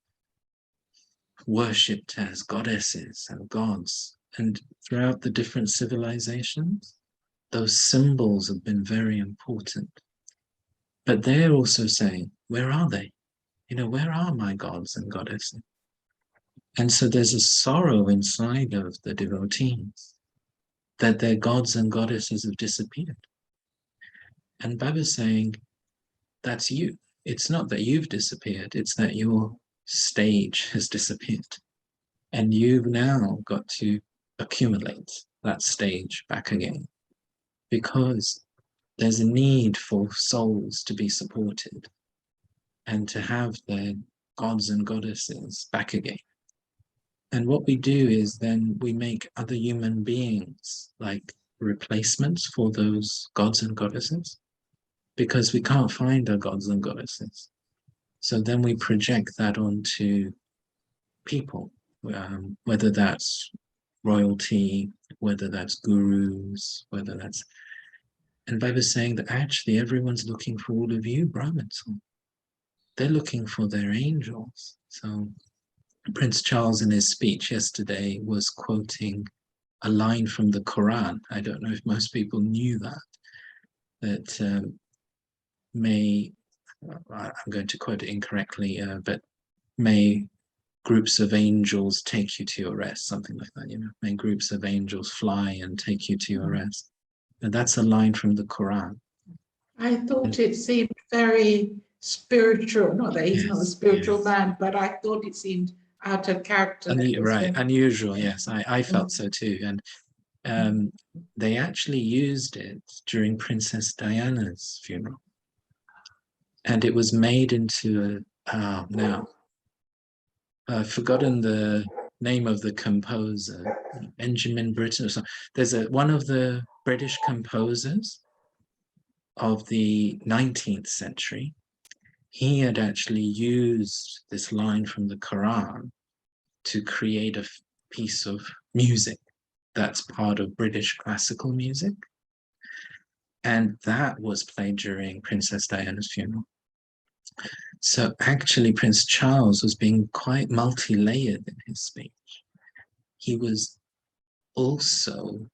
worshipped as goddesses and gods, and throughout the different civilizations, those symbols have been very important. But they're also saying, where are they? You know, where are my gods and goddesses? And so there's a sorrow inside of the devotees that their gods and goddesses have disappeared. And Baba's saying, that's you. It's not that you've disappeared, it's that your stage has disappeared. And you've now got to accumulate that stage back again, because there's a need for souls to be supported and to have their gods and goddesses back again. And what we do is then we make other human beings like replacements for those gods and goddesses, because we can't find our gods and goddesses. So then we project that onto people, whether that's royalty, whether that's gurus, whether that's... And Baba's saying that actually everyone's looking for all of you Brahmins. They're looking for their angels. So Prince Charles in his speech yesterday was quoting a line from the Quran. I don't know if most people knew that I'm going to quote it incorrectly, but may groups of angels take you to your rest, something like that, you know, may groups of angels fly and take you to your rest. And that's a line from the Quran. I thought it seemed very spiritual, not that he's not a spiritual man, but I thought it seemed out of character. Right, unusual, yes. I felt so too. And they actually used it during Princess Diana's funeral. And it was made into now I've forgotten the name of the composer, Benjamin Britten or something. There's one of the British composers of the 19th century. He had actually used this line from the Quran to create a piece of music that's part of British classical music. And that was played during Princess Diana's funeral. So actually, Prince Charles was being quite multi-layered in his speech. He was also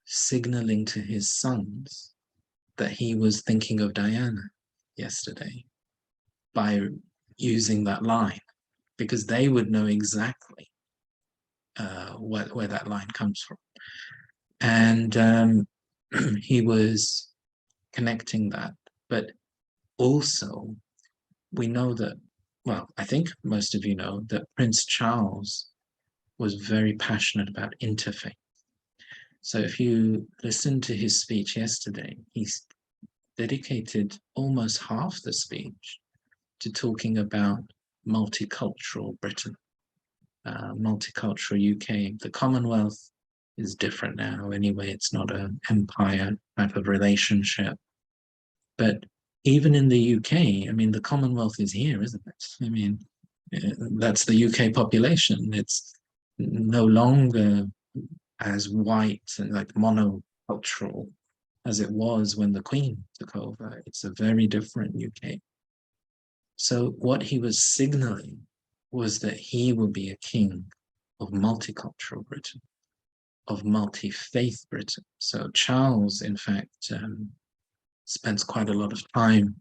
signaling to his sons that he was thinking of Diana yesterday by using that line, because they would know exactly where that line comes from. And he was connecting that. But also, we know that, well, I think most of you know that Prince Charles was very passionate about interfaith. So if you listen to his speech yesterday, he's dedicated almost half the speech to talking about multicultural Britain, multicultural UK. The Commonwealth is different now anyway. It's not an empire type of relationship. But even in the UK, I mean, the Commonwealth is here, isn't it? I mean, that's the UK population. It's no longer as white and like monocultural as it was when the Queen took over. It's a very different UK. So what he was signaling was that he would be a king of multicultural Britain, of multi-faith Britain. So Charles, in fact, spends quite a lot of time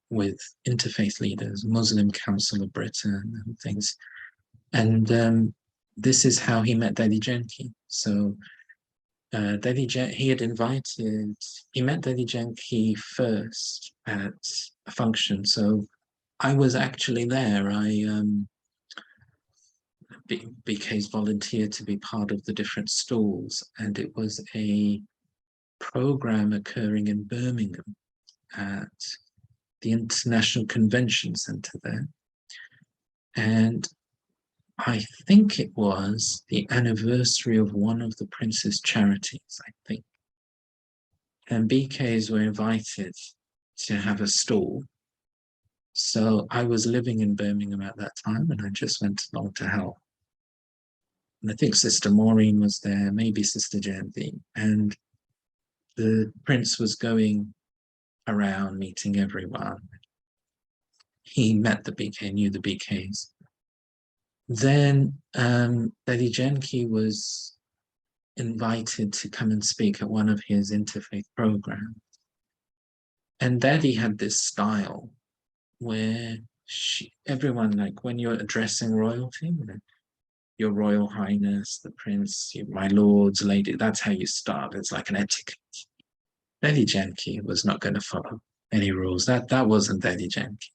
with interfaith leaders, Muslim Council of Britain and things. And this is how he met Dadi Janki. So he met Dadi Janki first at a function. So I was actually there. I BK's volunteered to be part of the different stalls, and it was a program occurring in Birmingham at the International Convention Centre there. And I think it was the anniversary of one of the Prince's charities, I think. And BKs were invited to have a stall. So I was living in Birmingham at that time, and I just went along to help. And I think Sister Maureen was there, maybe Sister Janki, and the Prince was going around meeting everyone. He met the BK, knew the BKs. Then Dadi Janki was invited to come and speak at one of his interfaith programs. And Dadi had this style where everyone, like when you're addressing royalty, your Royal Highness, the Prince, my lords, lady, that's how you start. It's like an etiquette. Dadi Janki was not going to follow any rules. That wasn't Dadi Janki.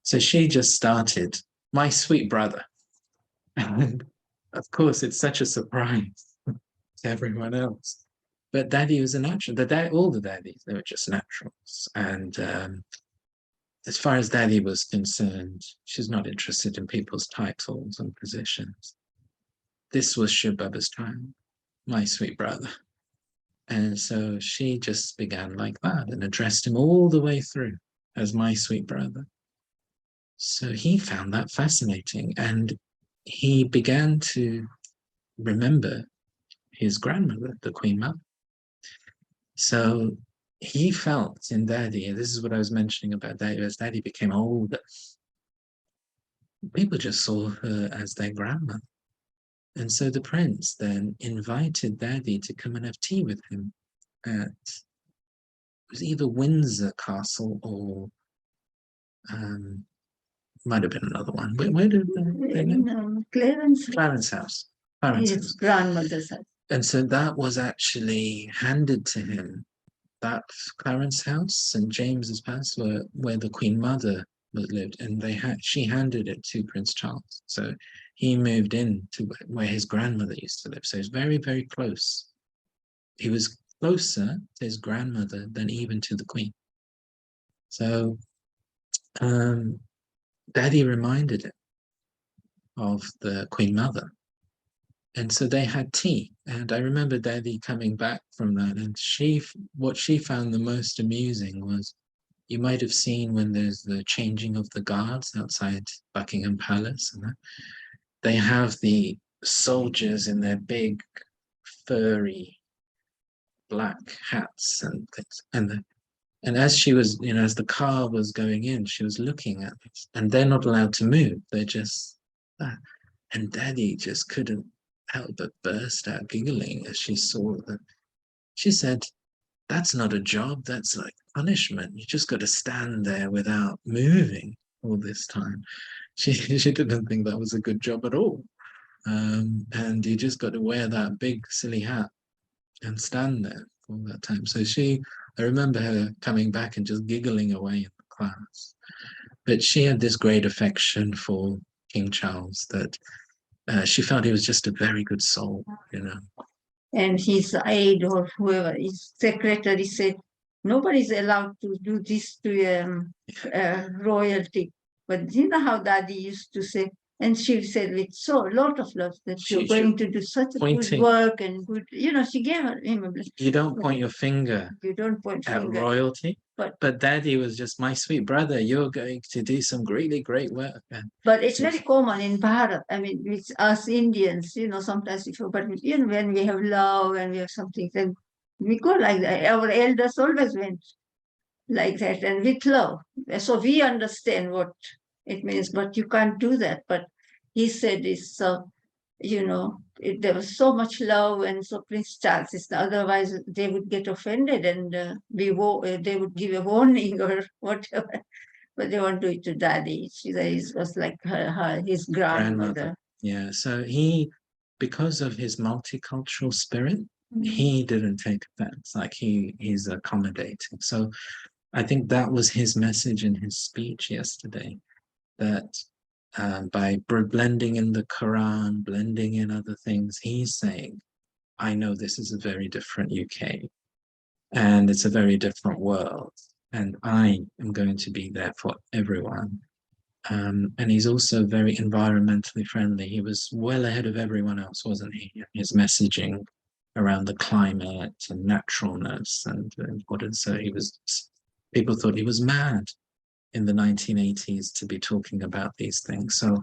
So she just started, my sweet brother. And of course, it's such a surprise to everyone else. But Dadi was a natural. All the daddies, they were just naturals. And as far as Dadi was concerned, she's not interested in people's titles and positions. This was Shibaba's time, my sweet brother. And so she just began like that and addressed him all the way through as my sweet brother. So he found that fascinating, and he began to remember his grandmother, the Queen Mother. So he felt in Dadi, and this is what I was mentioning about Dadi, as Dadi became older, people just saw her as their grandmother. And so the Prince then invited Dadi to come and have tea with him at, it was either Windsor Castle or might have been another one. Where did they live? Clarence House. His grandmother's house. And so that was actually handed to him. That Clarence House, St. James's Palace, where the Queen Mother that lived, and she handed it to Prince Charles. So he moved in to where his grandmother used to live. So he's very, very close. He was closer to his grandmother than even to the Queen. So Daddy reminded him of the Queen Mother. And so they had tea. And I remember Daddy coming back from that, and what she found the most amusing was, you might have seen when there's the changing of the guards outside Buckingham Palace, and they have the soldiers in their big furry black hats and things. And as she was, as the car was going in, she was looking at it, and they're not allowed to move. They're just, and Daddy just couldn't help but burst out giggling as she saw them. She said, "That's not a job, that's like punishment. You just got to stand there without moving all this time." She didn't think that was a good job at all. And you just got to wear that big silly hat and stand there all that time. So I remember her coming back and just giggling away in the class. But she had this great affection for King Charles that she felt he was just a very good soul, And his aide or whoever, his secretary said, nobody's allowed to do this to royalty. But you know how Daddy used to say, and she said with a lot of love that you're going to do such a good work and good, she gave him a blessing. You don't point your finger at royalty, but Daddy was just, my sweet brother, you're going to do some really great work. But it's very common in Bharat. I mean, with us Indians, sometimes but when we have love and we have something, then we go like that. Our elders always went like that, and with love. So we understand what it means, but you can't do that. But he said it's, there was so much love, and so Prince Charles is, otherwise they would get offended and they would give a warning or whatever. But they won't do it to Daddy. It was like his grandmother. Yeah, so because of his multicultural spirit, he didn't take offense. Like he's accommodating. So I think that was his message in his speech yesterday, that by blending in the Quran, blending in other things, he's saying, I know this is a very different UK and it's a very different world, and I am going to be there for everyone. And he's also very environmentally friendly. He was well ahead of everyone else, wasn't he? His messaging around the climate and naturalness and so people thought he was mad in the 1980s to be talking about these things. So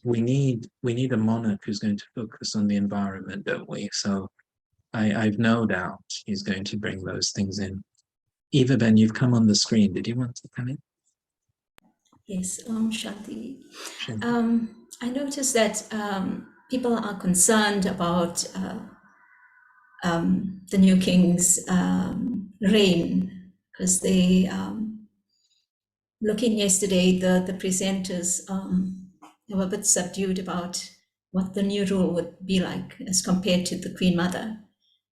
we need a monarch who's going to focus on the environment, don't we? So I've no doubt he's going to bring those things in. Eva Ben, you've come on the screen. Did you want to come in? Yes, Shanti. I noticed that people are concerned about the new king's reign, because they, looking yesterday, the presenters were a bit subdued about what the new rule would be like as compared to the Queen Mother.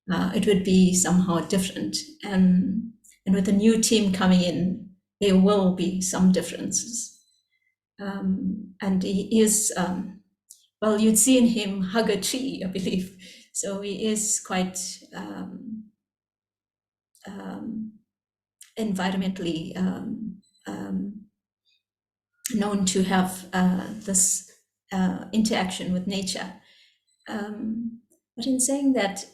It would be somehow different. And with the new team coming in, there will be some differences. And he is, well, you'd seen him hug a tree, I believe. So he is quite environmentally known to have this interaction with nature. But in saying that,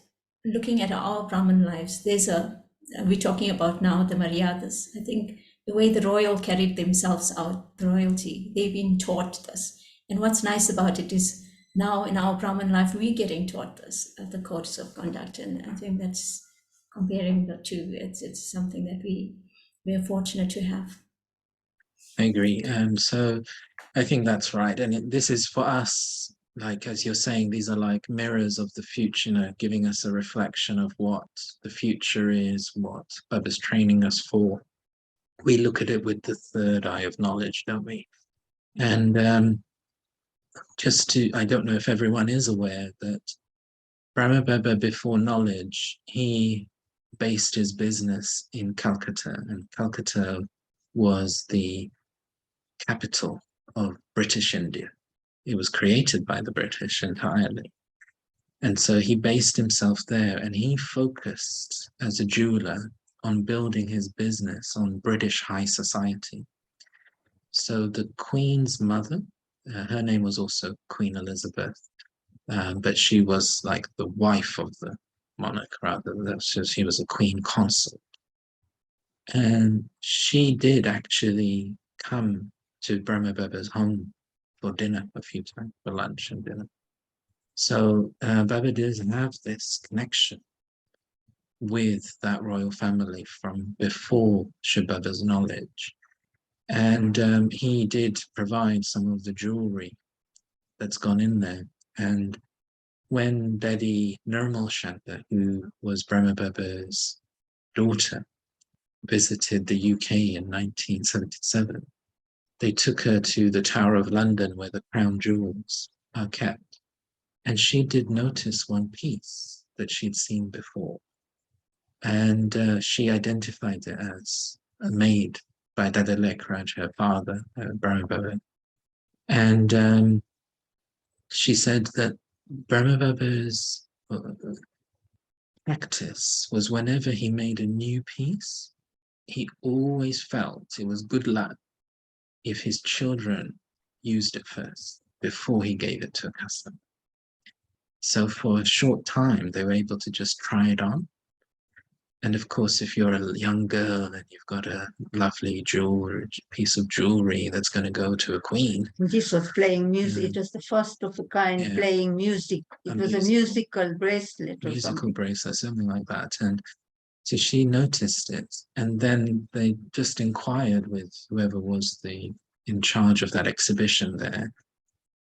looking at our Brahmin lives, we're talking about now the Maryadas. I think the way the royal carried themselves out, the royalty, they've been taught this. And what's nice about it is now in our Brahmin life, we're getting taught this, the codes of conduct. And I think that's, comparing the two, it's something that we are fortunate to have. I agree. So I think that's right. And this is for us, like, as you're saying, these are like mirrors of the future, giving us a reflection of what the future is, what God is training us for. We look at it with the third eye of knowledge, don't we? And I don't know if everyone is aware that Brahma Baba, before knowledge, he based his business in Calcutta, and Calcutta was the capital of British India. It was created by the British entirely. And so he based himself there, and he focused as a jeweler on building his business on British high society. So the Queen's mother, her name was also Queen Elizabeth, but she was like the wife of the monarch rather than so she was a queen consort. And she did actually come to Brahma Baba's home for dinner a few times, for lunch and dinner. So Baba does have this connection with that royal family from before Shri Baba's knowledge. And he did provide some of the jewelry that's gone in there. And when Dadi Nirmal Shanta, who was Brahma Baba's daughter, visited the UK in 1977, they took her to the Tower of London where the crown jewels are kept. And she did notice one piece that she'd seen before. And she identified it as made by Dada Lekraj, her father, Brahma Baba. And she said that Brahma Baba's practice was whenever he made a new piece, he always felt it was good luck if his children used it first before he gave it to a customer. So for a short time, they were able to just try it on. And of course, if you're a young girl and you've got a lovely piece of jewelry that's going to go to a queen. This was playing music. It was the first of a kind playing music. It was a musical bracelet or something. Bracelet, something like that. And so she noticed it. And then they just inquired with whoever was in charge of that exhibition there.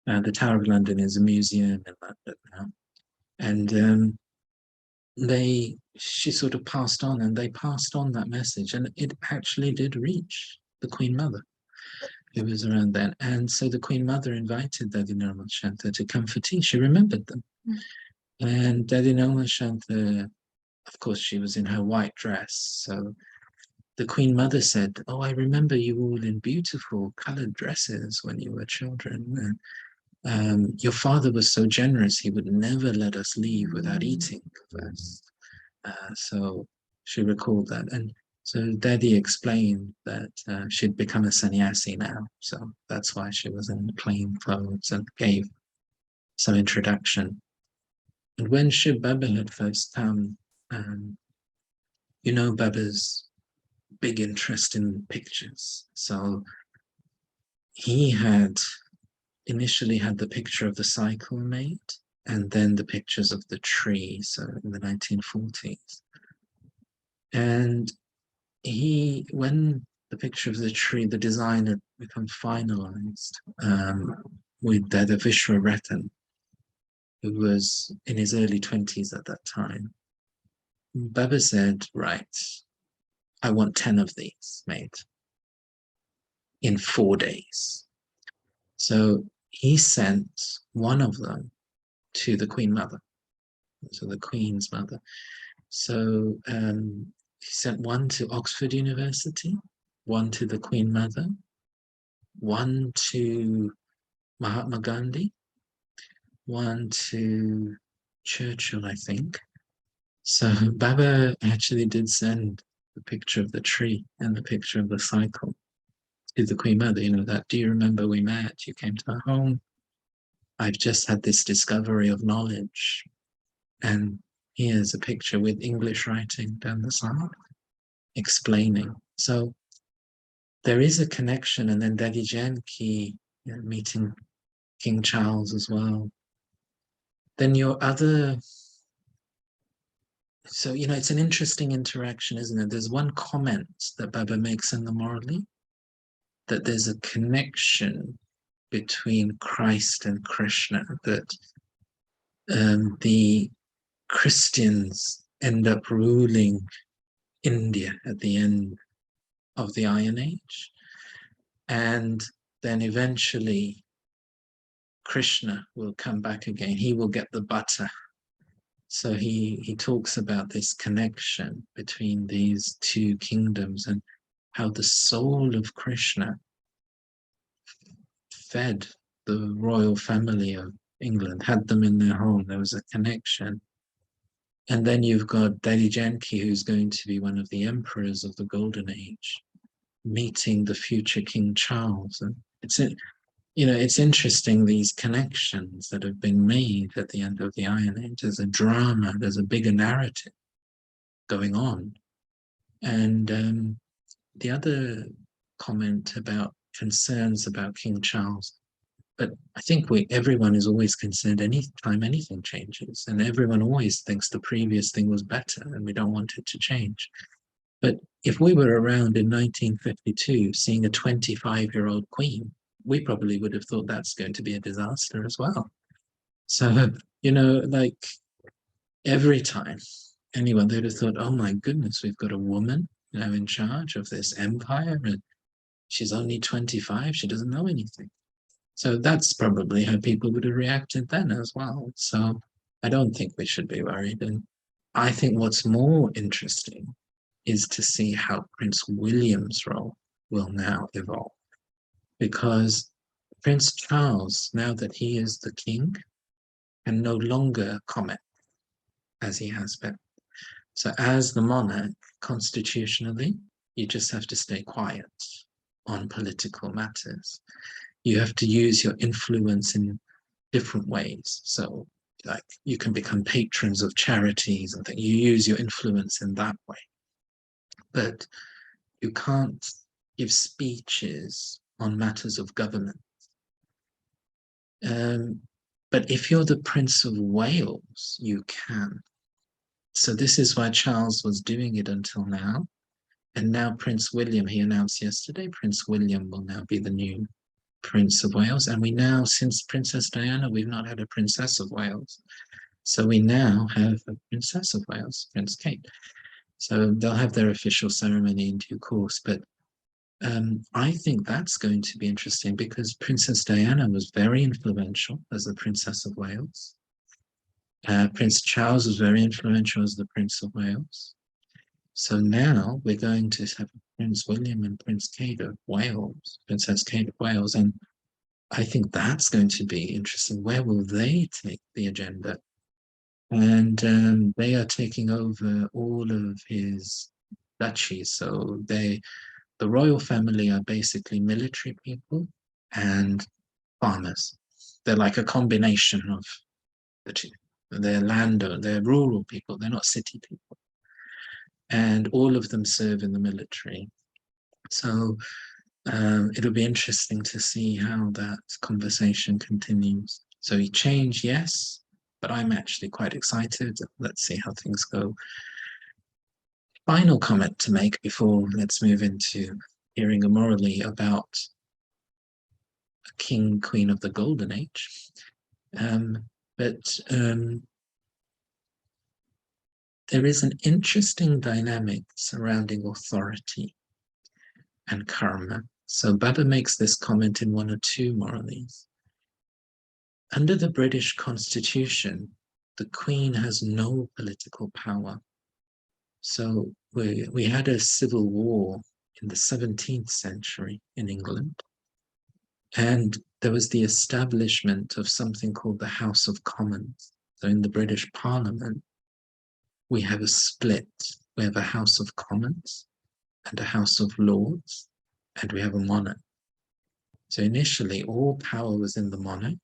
The Tower of London is a museum in London now. And she sort of passed on, and they passed on that message, and it actually did reach the Queen Mother, who was around then. And so the Queen Mother invited Dadi Nirmal Shanta to come for tea. She remembered them. And Dadi Nirmal Shanta, of course, she was in her white dress. So the Queen Mother said, "Oh, I remember you all in beautiful colored dresses when you were children. Your father was so generous, he would never let us leave without eating first." So she recalled that. And so Dadi explained that she'd become a sannyasi now. So that's why she was in plain clothes, and gave some introduction. And when Shri Baba had first come, Baba's big interest in pictures. So he had initially had the picture of the cycle made, and then the pictures of the tree, so in the 1940s. And when the picture of the tree, the design had become finalized with Dada Vishwa Ratan, who was in his early 20s at that time, Baba said, right, I want 10 of these made in 4 days. So he sent one of them to the Queen Mother, so the Queen's mother. So he sent one to Oxford University, one to the Queen Mother, one to Mahatma Gandhi, one to Churchill, I think. So Baba actually did send the picture of the tree and the picture of the cycle to the Queen Mother. Do you remember we met? You came to our home. I've just had this discovery of knowledge. And here's a picture with English writing down the side, explaining. So there is a connection. And then Dadi Janki, meeting King Charles as well. Then so, it's an interesting interaction, isn't it? There's one comment that Baba makes in the Murli, that there's a connection between Christ and Krishna, that the Christians end up ruling India at the end of the Iron Age. And then eventually Krishna will come back again. He will get the butter. So he talks about this connection between these two kingdoms and how the soul of Krishna fed the royal family of England, had them in their home. There was a connection. And then you've got Dadi Janki, who's going to be one of the emperors of the Golden Age, meeting the future King Charles. And it's interesting, these connections that have been made at the end of the Iron Age. There's a drama, there's a bigger narrative going on. And the other comment about concerns about King Charles, but I think everyone is always concerned anytime anything changes, and everyone always thinks the previous thing was better and we don't want it to change. But if we were around in 1952 seeing a 25-year-old queen, we probably would have thought that's going to be a disaster as well. So, like every time anyone, they'd have thought, oh my goodness, we've got a woman in charge of this empire, and she's only 25, she doesn't know anything. So that's probably how people would have reacted then as well. So I don't think we should be worried. And I think what's more interesting is to see how Prince William's role will now evolve. Because Prince Charles, now that he is the king, can no longer comment as he has been. So as the monarch, constitutionally, you just have to stay quiet on political matters. You have to use your influence in different ways. So like you can become patrons of charities and things. You use your influence in that way. But you can't give speeches on matters of government. But if you're the Prince of Wales, you can. So this is why Charles was doing it until now. And now Prince William, he announced yesterday, Prince William will now be the new Prince of Wales. And we now, since Princess Diana, we've not had a Princess of Wales. So we now have a Princess of Wales, Prince Kate. So they'll have their official ceremony in due course. But I think that's going to be interesting because Princess Diana was very influential as the Princess of Wales. Prince Charles was very influential as the Prince of Wales. So now we're going to have Prince William and Prince Kate of Wales, Princess Kate of Wales, and I think that's going to be interesting. Where will they take the agenda? And they are taking over all of his duchies. So the royal family are basically military people and farmers. They're like a combination of the two. They're they're rural people, they're not city people. And all of them serve in the military. So it'll be interesting to see how that conversation continues. So he changed, yes, but I'm actually quite excited. Let's see how things go. Final comment to make before let's move into hearing a Murli about a king, queen of the Golden Age. There is an interesting dynamic surrounding authority and karma. So Baba makes this comment in one or two Murlis. Under the British Constitution, the Queen has no political power. So we had a civil war in the 17th century in England. And there was the establishment of something called the House of Commons. So in the British Parliament, we have a split. We have a House of Commons and a House of Lords, and we have a monarch. So initially, all power was in the monarch,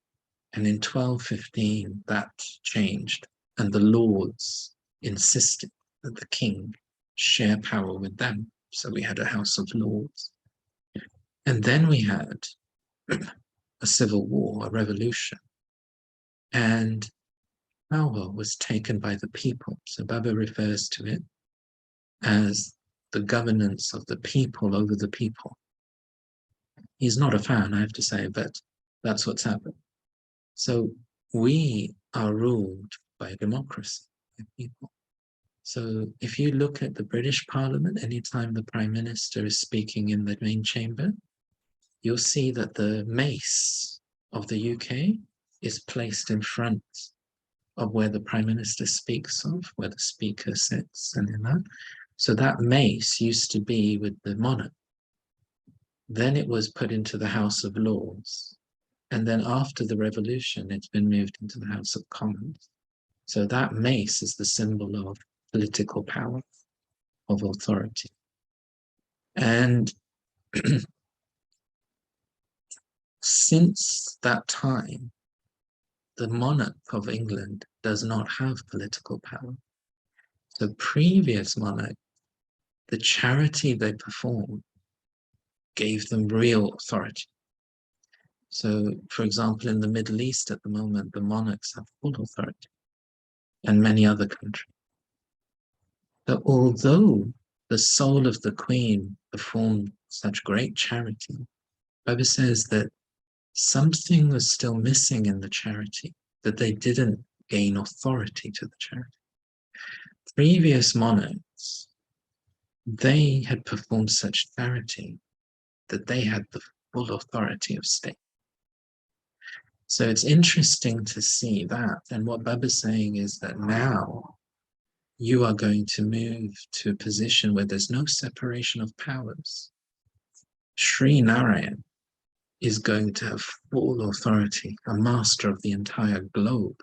and in 1215, that changed, and the Lords insisted that the king share power with them. So we had a House of Lords. And then we had a civil war, a revolution, and power was taken by the people. So Baba refers to it as the governance of the people over the people. He's not a fan, I have to say, but that's what's happened. So we are ruled by democracy, by people. So if you look at the British Parliament, anytime the Prime Minister is speaking in the main chamber, you'll see that the mace of the UK is placed in front of where the Prime Minister speaks of, where the Speaker sits, and in that. So that mace used to be with the monarch, Then it was put into the House of Lords. And then after the revolution, it's been moved into the House of Commons. So that mace is the symbol of political power, of authority. And since that time, the monarch of England does not have political power. So previous monarchs, the charity they performed gave them real authority. So, for example, in the Middle East at the moment, the monarchs have full authority, and many other countries. But although the soul of the Queen performed such great charity, Baba says that something was still missing in the charity, that they didn't gain authority to the charity. Previous monarchs, they had performed such charity that they had the full authority of state. So it's interesting to see that. And what Baba's saying is that now you are going to move to a position where there's no separation of powers. Sri Narayan is going to have full authority, a master of the entire globe,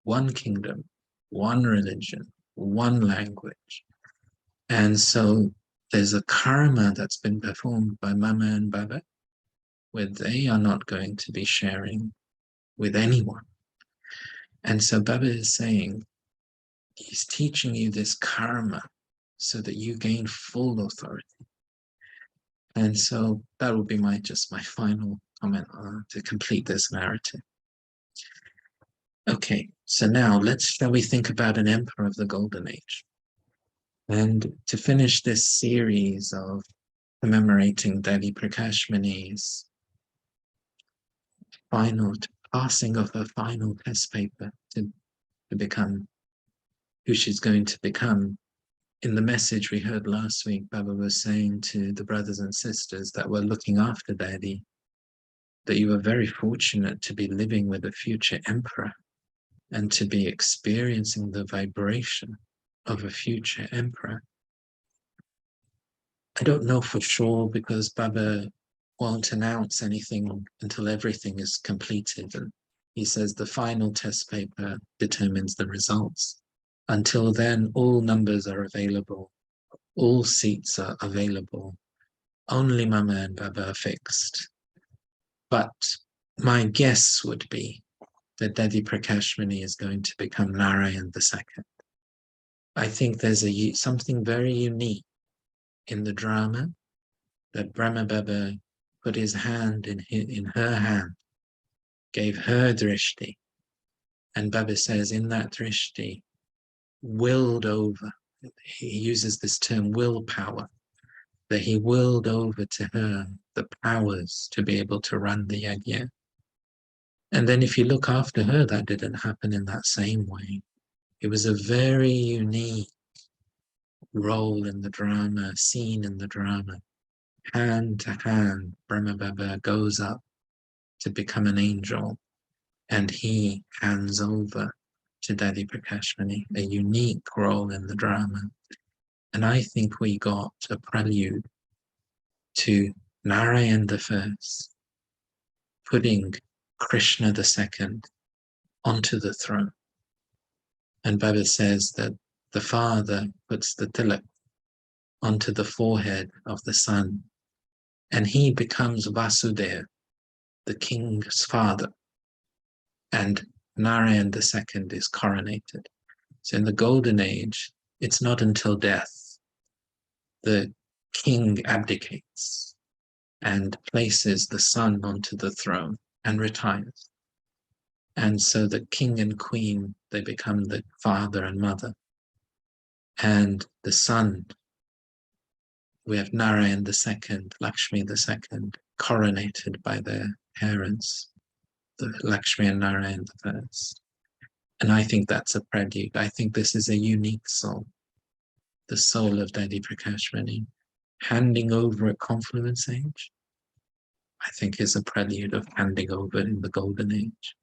one kingdom, one religion, one language. And so there's a karma that's been performed by Mama and Baba, where they are not going to be sharing with anyone. And so Baba is saying, he's teaching you this karma so that you gain full authority. And so that will be just my final comment to complete this narrative. Okay, so now shall we think about an emperor of the Golden Age? And to finish this series of commemorating Dadi Prakashmani's passing of her final test paper to become who she's going to become. In the message we heard last week, Baba was saying to the brothers and sisters that were looking after Dadi, that you are very fortunate to be living with a future emperor and to be experiencing the vibration of a future emperor. I don't know for sure because Baba won't announce anything until everything is completed. And he says the final test paper determines the results. Until then, all numbers are available. All seats are available. Only Mama and Baba are fixed. But my guess would be that Dadi Prakashmani is going to become Narayan II. I think there's something very unique in the drama that Brahma Baba put his hand in her hand, gave her drishti, and Baba says in that drishti, willed over, he uses this term willpower, that he willed over to her the powers to be able to run the yajna. And then if you look after her, that didn't happen in that same way. It was a very unique role in the drama, scene in the drama. Hand to hand, Brahma Baba goes up to become an angel, and he hands over to Dadi Prakashmani, a unique role in the drama. And I think we got a prelude to Narayan I putting Krishna II onto the throne. And Baba says that the father puts the tilak onto the forehead of the son, and he becomes Vasudeva, the king's father, and Narayan II is coronated. So in the Golden Age, it's not until death the king abdicates and places the son onto the throne and retires. And so the king and queen, they become the father and mother. And the son, we have Narayan II, Lakshmi II, coronated by their parents, the Lakshmi and Narayan I. And I think that's a prelude. I think this is a unique soul, the soul of Dadi Prakashmani, handing over at Confluence Age, I think is a prelude of handing over in the Golden Age.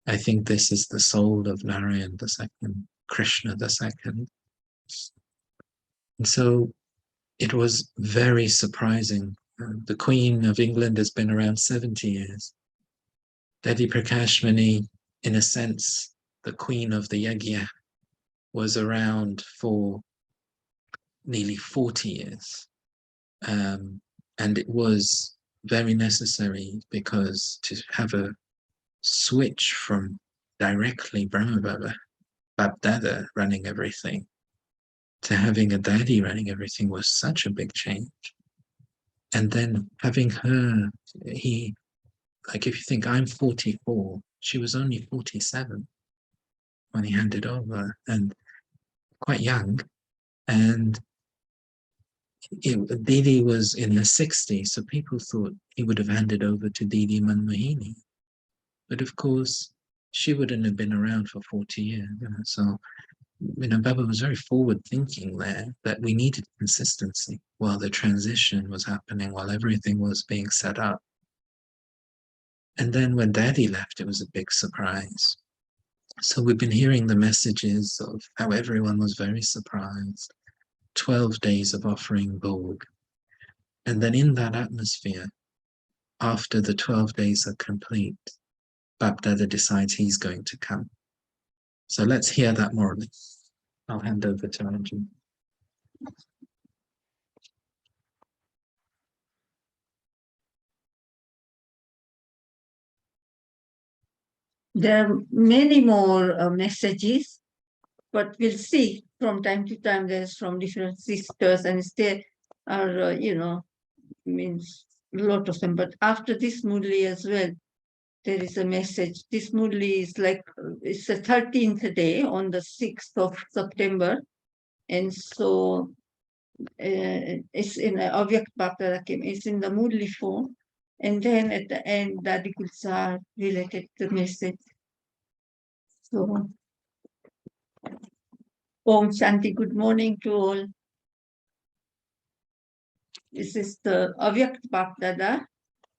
I think this is the soul of Narayan II, Krishna II. And so it was very surprising The Queen of England has been around 70 years. Dadi Prakashmani, in a sense, the Queen of the Yagya, was around for nearly 40 years. And it was very necessary because to have a switch from directly Brahma Baba, Bab Dada running everything, to having a daddy running everything was such a big change. And then having her, like if you think I'm 44, she was only 47 when he handed over, and quite young. And Didi was in her 60s, so people thought he would have handed over to Didi Manmohini. But of course, she wouldn't have been around for 40 years. So, Baba was very forward thinking there, that we needed consistency while the transition was happening, while everything was being set up. And then when Daddy left, it was a big surprise. So we've been hearing the messages of how everyone was very surprised. 12 days of offering Bhog. And then in that atmosphere, after the 12 days are complete, Bab Dada decides he's going to come. So let's hear that Murli. I'll hand over to Anju. There are many more messages, but we'll see from time to time. There's from different sisters, and there are, means a lot of them. But after this Murli as well, there is a message. This Murli is like, it's the 13th day on the 6th of September. And so it's in Avyak Bhakti, it's in the Murli form. And then at the end, Dadi Gulzar related the message. So, Om Shanti, good morning to all. This is the Avyak Bhakti,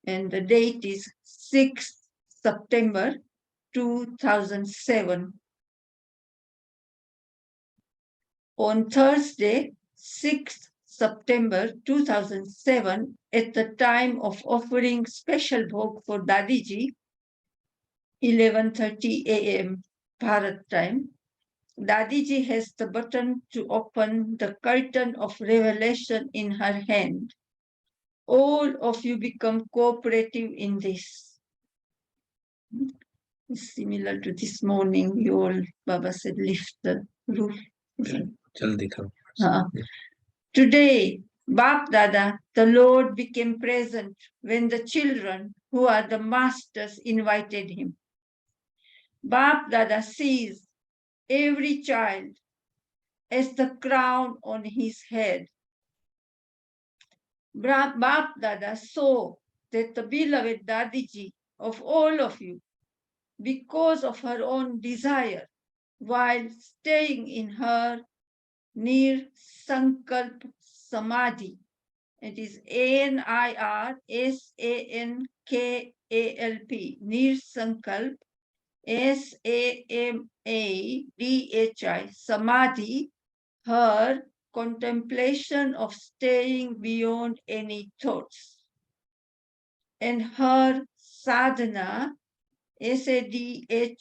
and the date is 6th September 2007. On Thursday, 6th September 2007, at the time of offering special bhog for Dadiji, 11:30 a.m. Bharat time, Dadiji has the button to open the curtain of revelation in her hand. All of you become cooperative in this. Similar to this morning, you all, Baba said, lift the roof. Today, Bap Dada, the Lord became present when the children, who are the masters, invited him. Bap Dada sees every child as the crown on his head. Bap Dada saw that the beloved Dadiji of all of you, because of her own desire, while staying in her Nir Sankalp Samadhi, it is NIRSANKALP, Nir Sankalp, SAMADHI, Samadhi, her contemplation of staying beyond any thoughts. And her sadhana, SADHANA,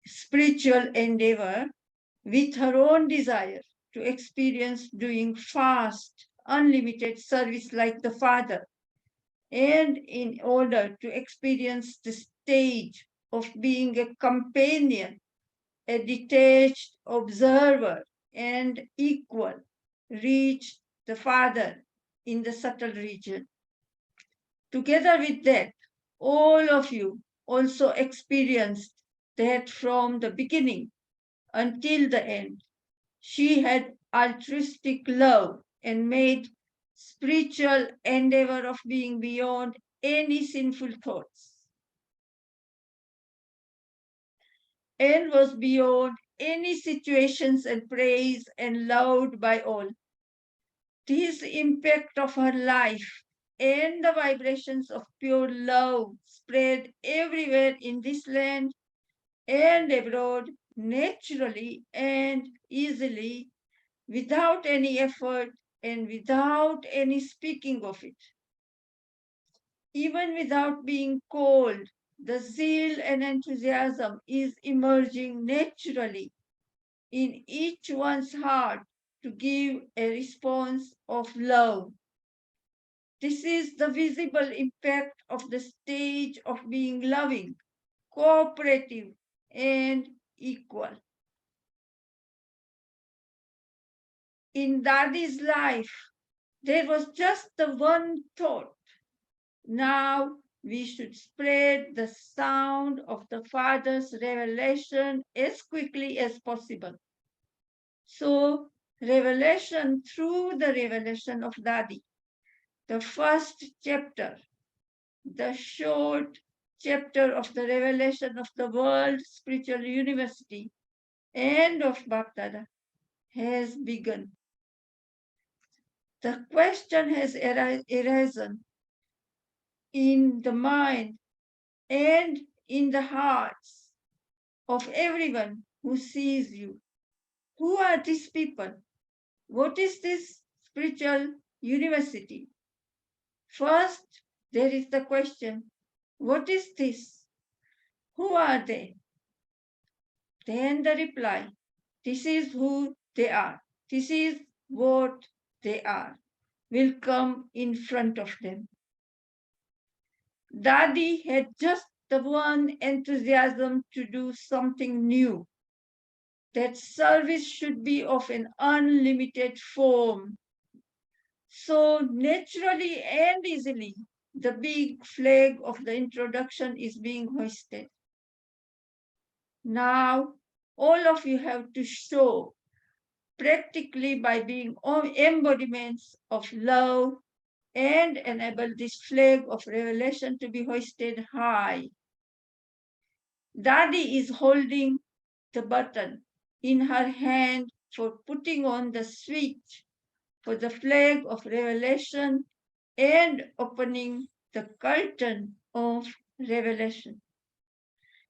spiritual endeavor, with her own desire to experience doing fast, unlimited service like the Father, and in order to experience the stage of being a companion, a detached observer, and equal, reach the Father in the subtle region. Together with that, all of you also experienced that from the beginning until the end, she had altruistic love and made spiritual endeavor of being beyond any sinful thoughts, and was beyond any situations and praise and loved by all. This impact of her life and the vibrations of pure love spread everywhere in this land and abroad, naturally and easily, without any effort and without any speaking of it. Even without being called, the zeal and enthusiasm is emerging naturally in each one's heart to give a response of love. This is the visible impact of the stage of being loving, cooperative, and equal. In Dadi's life, there was just the one thought. Now we should spread the sound of the Father's revelation as quickly as possible. So, revelation through the revelation of Dadi, the first chapter, the short chapter of the revelation of the World Spiritual University and of Bapdada has begun. The question has arisen in the mind and in the hearts of everyone who sees you. Who are these people? What is this spiritual university? First, there is the question, what is this? Who are they? Then the reply, this is who they are. This is what they are, will come in front of them. Dadi had just the one enthusiasm to do something new, that service should be of an unlimited form. So naturally and easily, the big flag of the introduction is being hoisted. Now, all of you have to show practically by being embodiments of love and enable this flag of revelation to be hoisted high. Dadi is holding the button in her hand for putting on the switch for the flag of revelation and opening the curtain of revelation.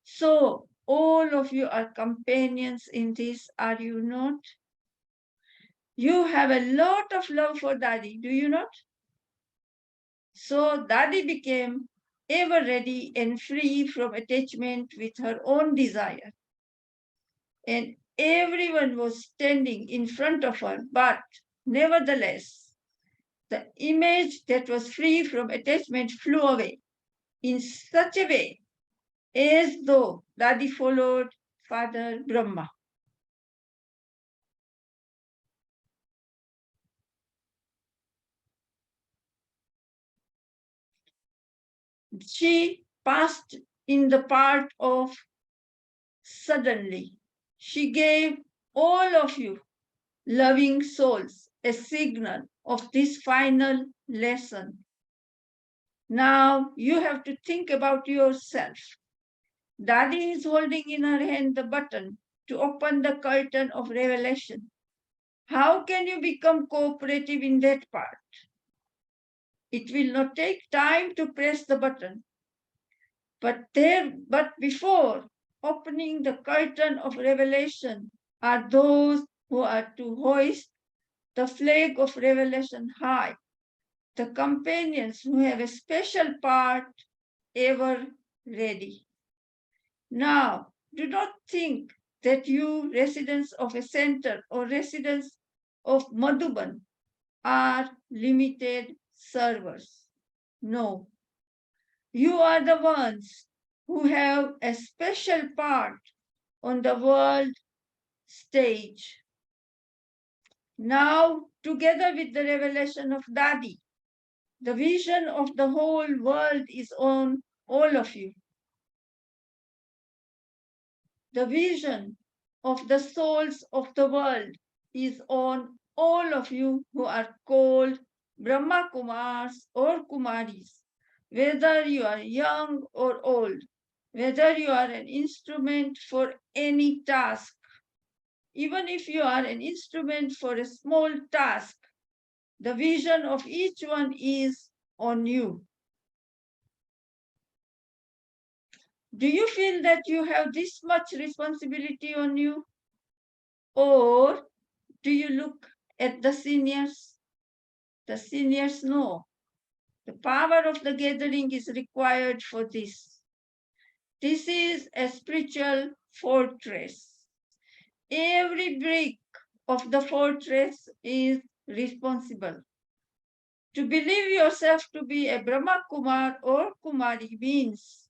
So, all of you are companions in this, are you not? You have a lot of love for Dadi, do you not? So, Dadi became ever ready and free from attachment with her own desire. And everyone was standing in front of her, but nevertheless, the image that was free from attachment flew away in such a way as though Dadi followed Father Brahma. She passed in the part of suddenly. She gave all of you loving souls a signal of this final lesson. Now you have to think about yourself. Dadi is holding in her hand the button to open the curtain of revelation. How can you become cooperative in that part? It will not take time to press the button. But before opening the curtain of revelation are those who are to hoist the flag of revelation high, the companions who have a special part ever ready. Now, do not think that you, residents of a center or residents of Madhuban, are limited servers. No. You are the ones who have a special part on the world stage. Now, together with the revelation of Dadi, the vision of the whole world is on all of you. The vision of the souls of the world is on all of you who are called Brahma Kumars or Kumaris, whether you are young or old, whether you are an instrument for any task. Even if you are an instrument for a small task, the vision of each one is on you. Do you feel that you have this much responsibility on you? Or do you look at the seniors the seniors know. The power of the gathering is required for this. This is a spiritual fortress. Every brick of the fortress is responsible. To believe yourself to be a Brahma Kumar or Kumari means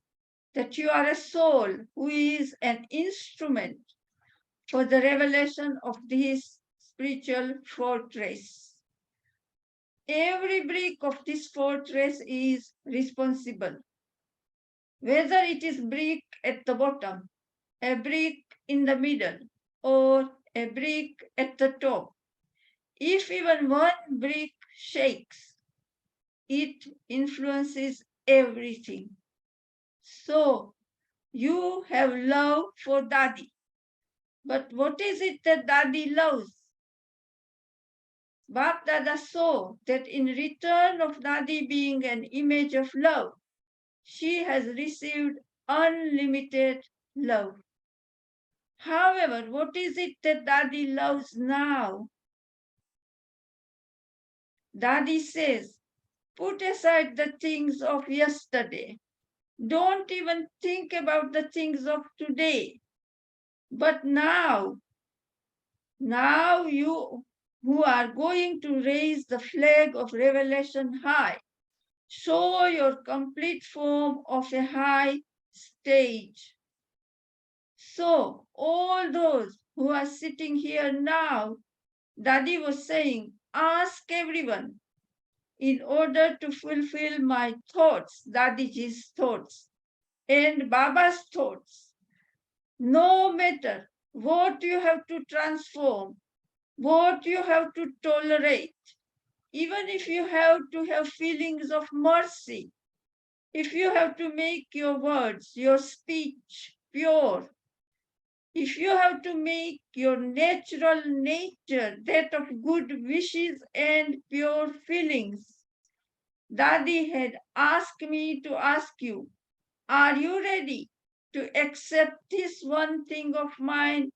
that you are a soul who is an instrument for the revelation of this spiritual fortress. Every brick of this fortress is responsible. Whether it is brick at the bottom, a brick in the middle, or a brick at the top. If even one brick shakes, it influences everything. So, you have love for Dadi. But what is it that Dadi loves? Bap Dada saw that in return of Dadi being an image of love, she has received unlimited love. However, what is it that Dadi loves now? Dadi says, put aside the things of yesterday. Don't even think about the things of today. But now you who are going to raise the flag of revelation high, show your complete form of a high stage. So all those who are sitting here now, Dadi was saying, ask everyone in order to fulfill my thoughts, Dadiji's thoughts, and Baba's thoughts. No matter what you have to transform, what you have to tolerate, even if you have to have feelings of mercy, if you have to make your words, your speech pure, if you have to make your natural nature that of good wishes and pure feelings, Dadi had asked me to ask you, are you ready to accept this one thing of mine?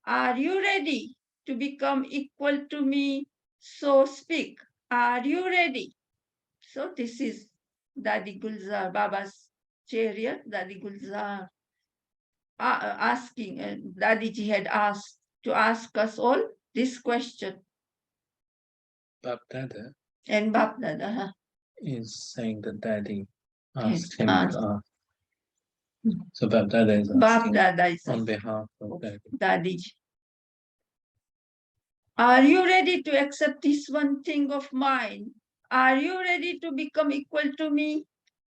Are you ready to become equal to me? So speak. Are you ready? So this is Dadi Gulzar, Baba's chariot, Dadi Gulzar asking, Dadiji had asked to ask us all this question. Bap Dada And Bap Dada is saying that Daddy Yes, asked him to ask. So Bap Dada is Bap asking Dada is on behalf of Daddy. Dadiji. Are you ready to accept this one thing of mine? Are you ready to become equal to me?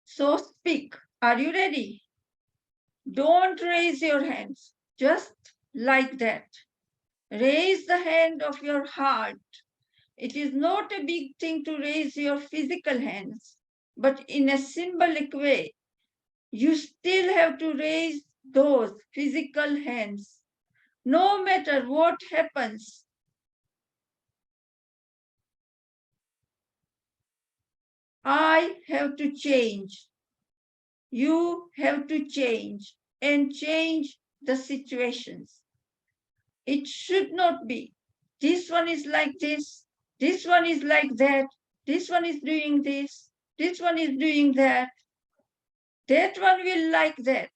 So speak. Are you ready? Don't raise your hands, just like that. Raise the hand of your heart. It is not a big thing to raise your physical hands, but in a symbolic way, you still have to raise those physical hands. No matter what happens, I have to change. You have to change and change the situations. It should not be. This one is like this one is like that, this one is doing this one is doing that one will like that,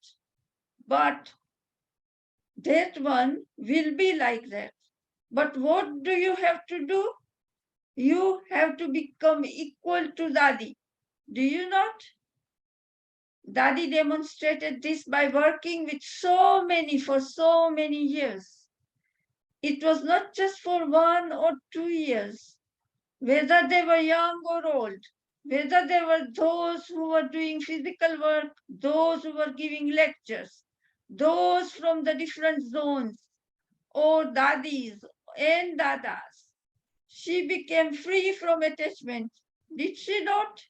but that one will be like that. But what do you have to do? You have to become equal to Dadi. Do you not? Dadi demonstrated this by working with so many for so many years. It was not just for 1 or 2 years, whether they were young or old, whether they were those who were doing physical work, those who were giving lectures, those from the different zones, or Dadis and Dadas. She became free from attachment. Did she not?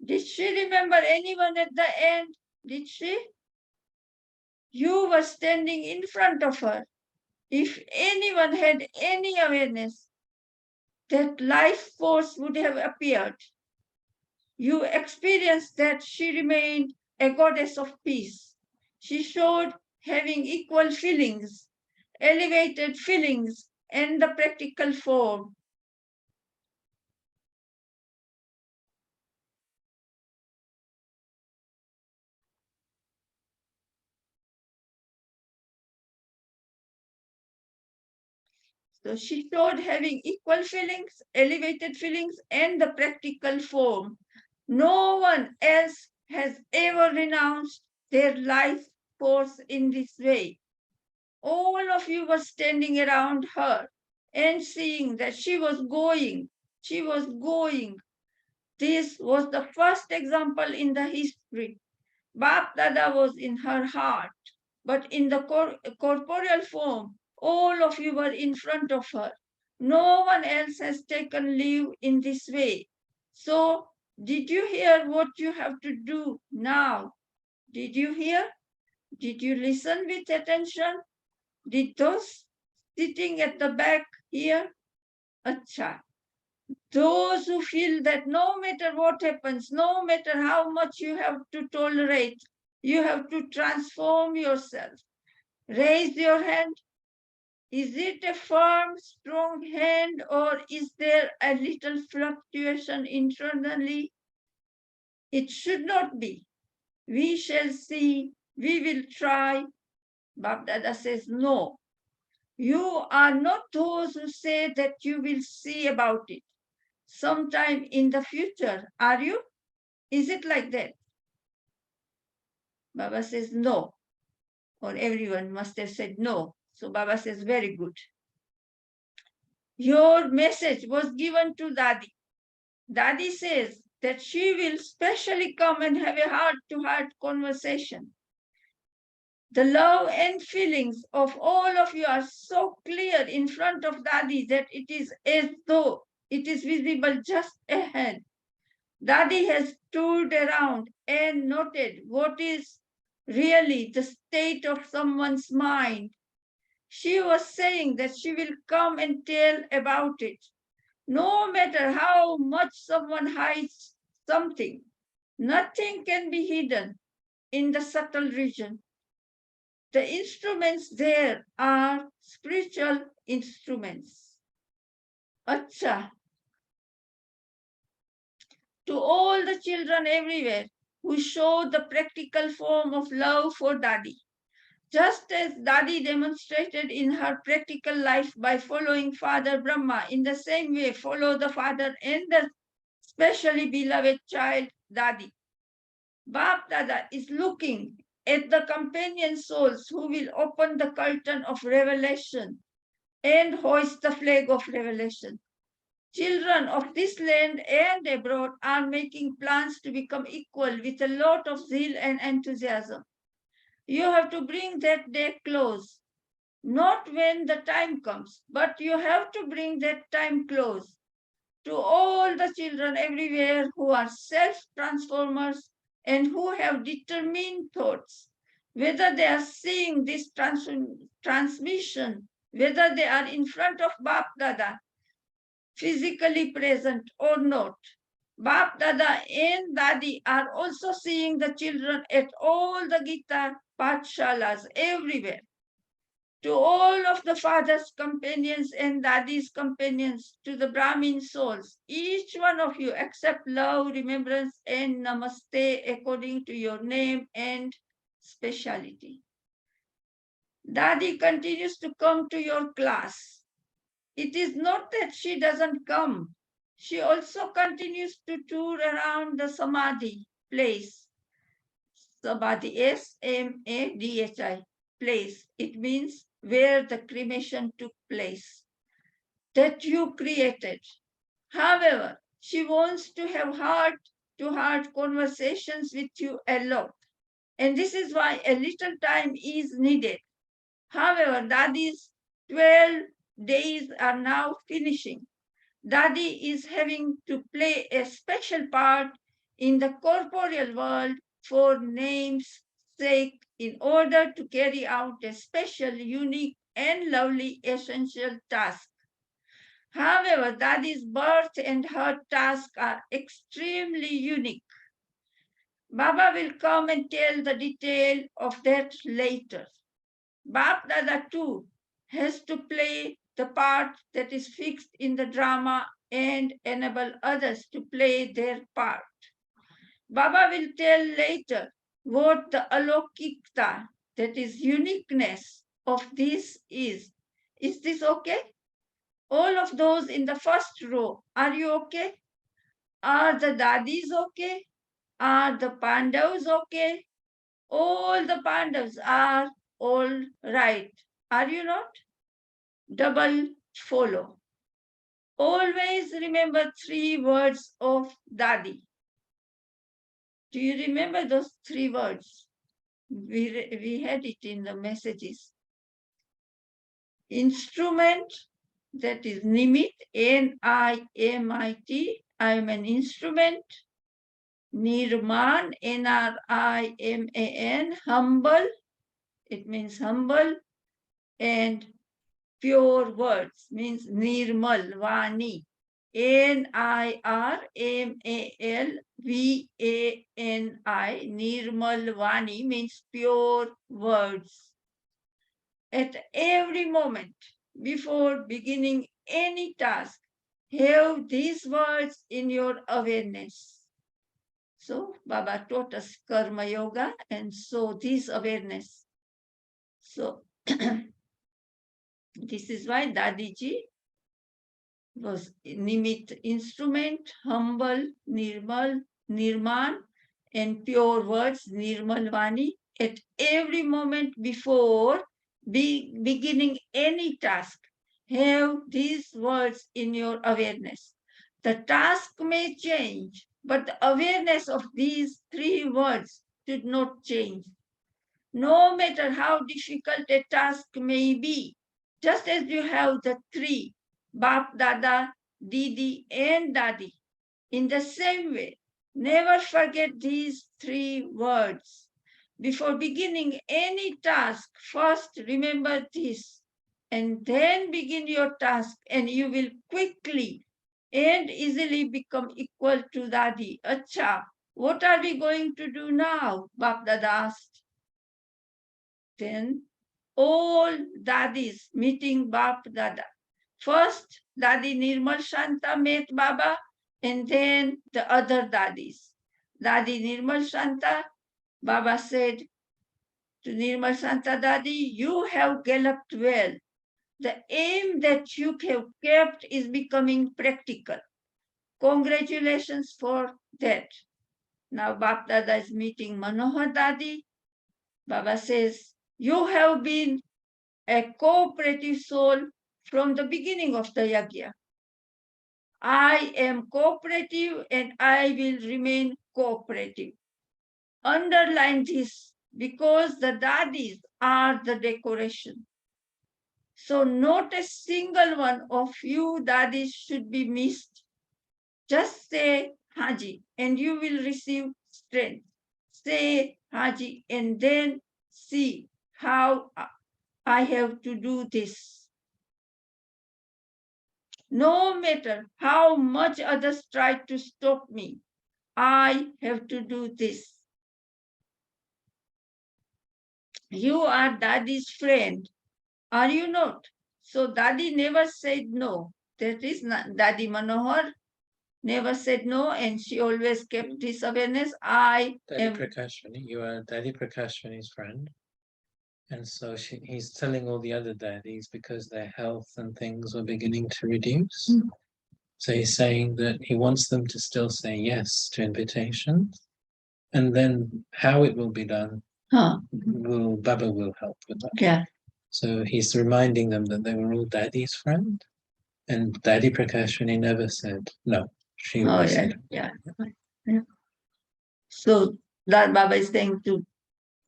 Did she remember anyone at the end? Did she? You were standing in front of her. If anyone had any awareness, that life force would have appeared. You experienced that she remained a goddess of peace. She showed having equal feelings, elevated feelings, and the practical form. So she showed having equal feelings, elevated feelings, and the practical form. No one else has ever renounced their life force in this way. All of you were standing around her and seeing that she was going. She was going. This was the first example in the history. Bap Dada was in her heart, but in the corporeal form, all of you were in front of her. No one else has taken leave in this way. So, did you hear what you have to do now? Did you hear? Did you listen with attention? Did those sitting at the back hear? Acha. Those who feel that no matter what happens, no matter how much you have to tolerate, you have to transform yourself. Raise your hand. Is it a firm, strong hand, or is there a little fluctuation internally? It should not be. We shall see. We will try. Bap Dada says no. You are not those who say that you will see about it sometime in the future, are you? Is it like that? Baba says no, or everyone must have said no. So Baba says, very good. Your message was given to Dadi. Dadi says that she will specially come and have a heart-to-heart conversation. The love and feelings of all of you are so clear in front of Dadi that it is as though it is visible just ahead. Dadi has toured around and noted what is really the state of someone's mind. She was saying that she will come and tell about it. No matter how much someone hides something, nothing can be hidden in the subtle region. The instruments there are spiritual instruments. Acha. To all the children everywhere who show the practical form of love for Dadi, just as Dadi demonstrated in her practical life by following Father Brahma, in the same way follow the Father and the specially beloved child Dadi. Bap Dada is looking at the companion souls who will open the curtain of revelation and hoist the flag of revelation. Children of this land and abroad are making plans to become equal with a lot of zeal and enthusiasm. You have to bring that day close, not when the time comes, but you have to bring that time close. To all the children everywhere who are self-transformers and who have determined thoughts, whether they are seeing this transmission, whether they are in front of Bap Dada, physically present or not. Bap Dada and Dadi are also seeing the children at all the Gita Pathshalas everywhere. To all of the father's companions and Dadi's companions, to the Brahmin souls, each one of you accept love, remembrance, and namaste according to your name and speciality. Dadi continues to come to your class. It is not that she doesn't come. She also continues to tour around the Samadhi place. Samadhi, S-M-A-D-H-I, place. It means where the cremation took place, that you created. However, she wants to have heart-to-heart conversations with you a lot. And this is why a little time is needed. However, Dadi's 12 days are now finishing. Dadi is having to play a special part in the corporeal world for name's sake in order to carry out a special, unique, and lovely essential task. However, Dadi's birth and her task are extremely unique. Baba will come and tell the detail of that later. Bap Dada too has to play the part that is fixed in the drama and enable others to play their part. Baba will tell later what the alokikta, that is uniqueness of this is. Is this okay? All of those in the first row, are you okay? Are the daddies okay? Are the Pandavas okay? All the Pandavas are all right. Are you not? Double follow. Always remember 3 words of Dadi. Do you remember those 3 words? We had it in the messages. Instrument, that is Nimit, N-I-M-I-T. I am an instrument. Nirman, N-R-I-M-A-N. Humble, it means humble. And pure words means Nirmal, Vani. Nirmalvani, Nirmal Vani means pure words. At every moment, before beginning any task, have these words in your awareness. So Baba taught us Karma Yoga, and so this awareness. So this is why Dadiji was Nimit, instrument, humble, Nirmal, Nirman, and pure words, Nirmal Vani, at every moment before beginning any task. Have these words in your awareness. The task may change, but the awareness of these 3 words should not change. No matter how difficult a task may be, just as you have the 3, Bap, Dada, Didi, and Dadi, in the same way, never forget these 3 words. Before beginning any task, first remember this, and then begin your task, and you will quickly and easily become equal to Dadi. Acha, what are we going to do now? Bap Dada asked. Then all Dadis meeting Bap Dada. First, Dadi Nirmal Shanta met Baba, and then the other Dadis. Dadi Nirmal Shanta, Baba said to Nirmal Shanta Dadi, you have galloped well. The aim that you have kept is becoming practical. Congratulations for that. Now Bap Dada is meeting Manohar Dadi. Baba says, you have been a cooperative soul from the beginning of the yajna. I am cooperative and I will remain cooperative. Underline this because the dadis are the decoration. So not a single one of you dadis should be missed. Just say Haji and you will receive strength. Say Haji and then see how I have to do this. No matter how much others try to stop me, I have to do this. You are Dadi's friend, are you not? So Dadi never said no. That is not, Dadi Manohar never said no, and she always kept this awareness. I Dadi am Prakashmani, you are Dadi Prakashmani's friend. And so he's telling all the other daddies because their health and things were beginning to reduce. Mm. So he's saying that he wants them to still say yes to invitations. And then how it will be done, Baba will help with that. Yeah. So he's reminding them that they were all Daddy's friend. And Dadi Prakashmani never said no. She always said yeah. So that Baba is saying to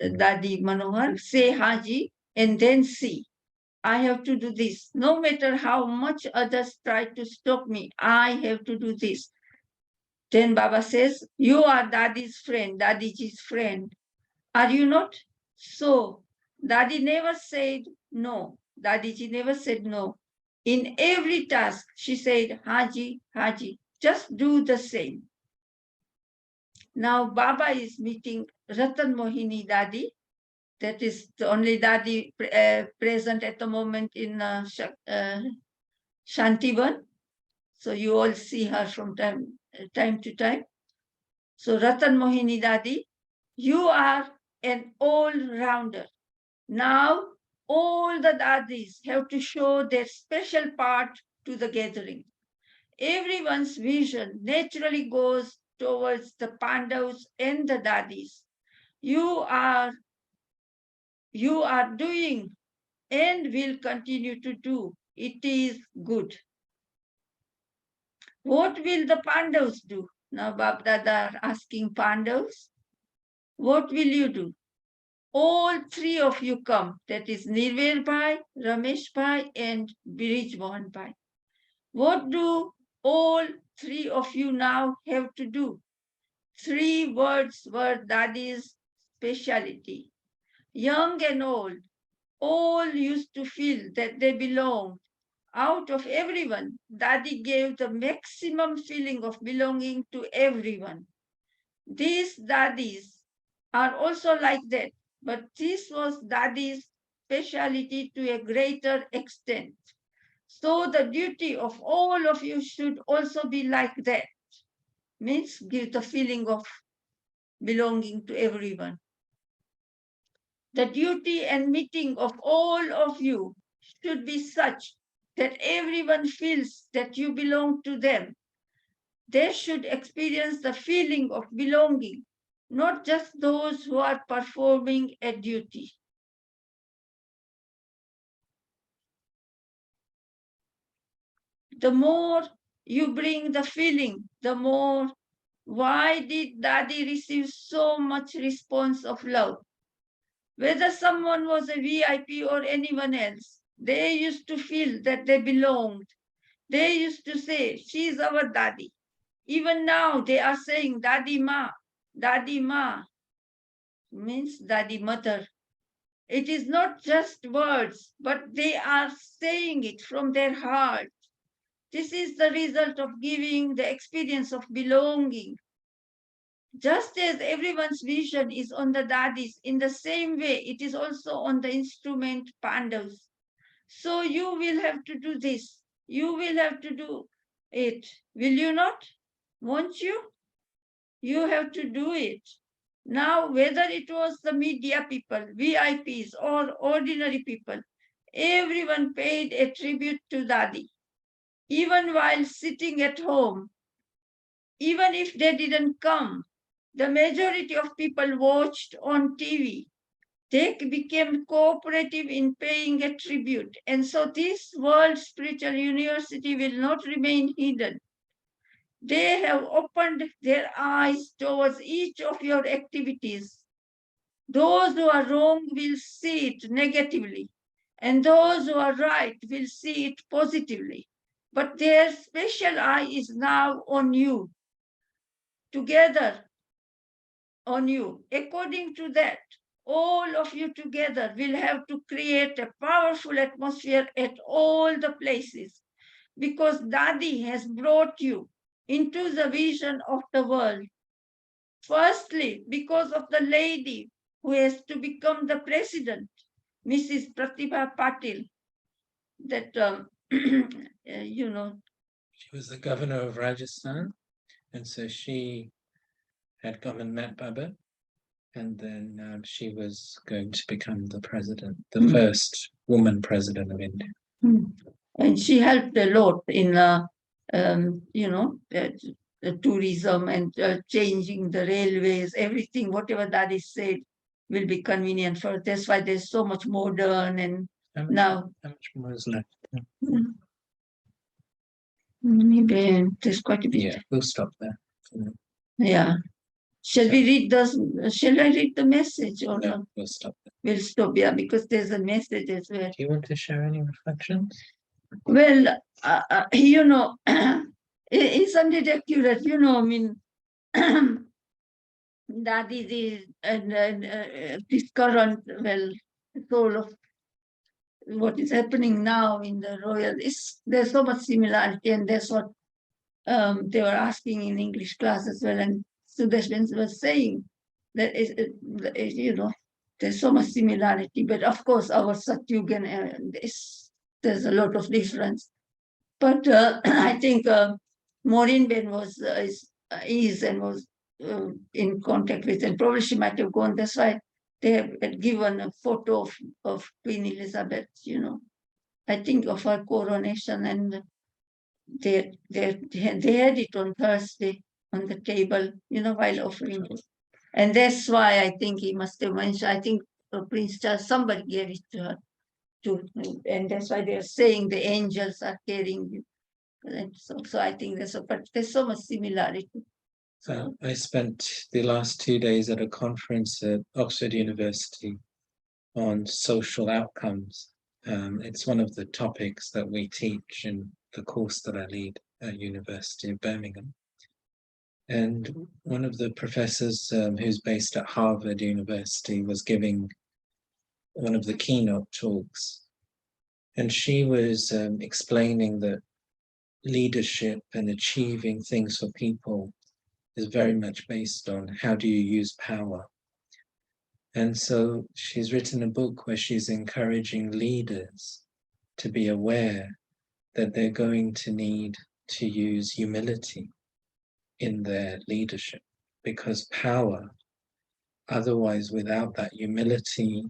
Dadi Manohar, say Haji and then see. I have to do this. No matter how much others try to stop me, I have to do this. Then Baba says, you are Dadi's friend, Dadiji's friend. Are you not? So Dadi never said no. Dadiji never said no. In every task, she said, Haji, Haji, just do the same. Now Baba is meeting Ratan Mohini Dadi. That is the only Dadi present at the moment in Shantiban. So you all see her from time to time. So Ratan Mohini Dadi, you are an all-rounder. Now all the Dadis have to show their special part to the gathering. Everyone's vision naturally goes towards the Pandavas and the Dadis. You are doing and will continue to do. It is good. What will the Pandavas do? Now Bab Dada are asking Pandavas, what will you do? All three of you come, that is Nirver Bhai, Ramesh Bhai and Birij Mohan Bhai. What do all three of you now have to do? Three words were Dadi's speciality. Young and old, all used to feel that they belonged. Out of everyone, Dadi gave the maximum feeling of belonging to everyone. These Dadis are also like that, but this was Dadi's speciality to a greater extent. So the duty of all of you should also be like that. Means give the feeling of belonging to everyone. The duty and meeting of all of you should be such that everyone feels that you belong to them. They should experience the feeling of belonging, not just those who are performing a duty. The more you bring the feeling, the more. Why did Dadi receive so much response of love? Whether someone was a VIP or anyone else, they used to feel that they belonged. They used to say, she's our Dadi. Even now they are saying Dadi Ma, means Dadi mother. It is not just words, but they are saying it from their heart. This is the result of giving the experience of belonging. Just as everyone's vision is on the Dadis, in the same way, it is also on the instrument Pandavas. So you will have to do this. You will have to do it. Will you not? Won't you? You have to do it. Now, whether it was the media people, VIPs, or ordinary people, everyone paid a tribute to Dadi. Even while sitting at home, even if they didn't come, the majority of people watched on TV. They became cooperative in paying a tribute. And so this World Spiritual University will not remain hidden. They have opened their eyes towards each of your activities. Those who are wrong will see it negatively, and those who are right will see it positively. But their special eye is now on you, together on you. According to that, all of you together will have to create a powerful atmosphere at all the places, because Dadi has brought you into the vision of the world. Firstly, because of the lady who has to become the president, Mrs. Pratibha Patil, that, you know. She was the governor of Rajasthan, and so she had gone and met Baba, and then she was going to become the president, the first woman president of India. And she helped a lot in, tourism and changing the railways, everything, whatever Dadi said will be convenient for her. That's why there's so much modern and now. How much more is left? Maybe there's quite a bit. Yeah, we'll stop there. Yeah. Shall we read shall I read the message or no? We'll stop there. We'll stop, yeah, because there's a message as well. Do you want to share any reflections? Well, isn't it accurate? I mean, that is this current, soul of what is happening now in the royal. There's so much similarity, and that's what they were asking in English class as well. And Sudesh was saying that there's so much similarity, but of course our Satyugan there's a lot of difference. But I think Maureen Ben was in contact with, and probably she might have gone. That's why they had given a photo of Queen Elizabeth, I think of her coronation, and they had it on Thursday on the table, while offering it. And that's why I think he must have mentioned, I think Prince Charles, somebody gave it to her. And that's why they're saying the angels are carrying you. And so I think but there's so much similarity. So I spent the last 2 days at a conference at Oxford University on social outcomes. It's one of the topics that we teach in the course that I lead at University of Birmingham. And one of the professors who's based at Harvard University was giving one of the keynote talks. And she was explaining that leadership and achieving things for people is very much based on how do you use power. And so she's written a book where she's encouraging leaders to be aware that they're going to need to use humility in their leadership, because power, otherwise without that humility,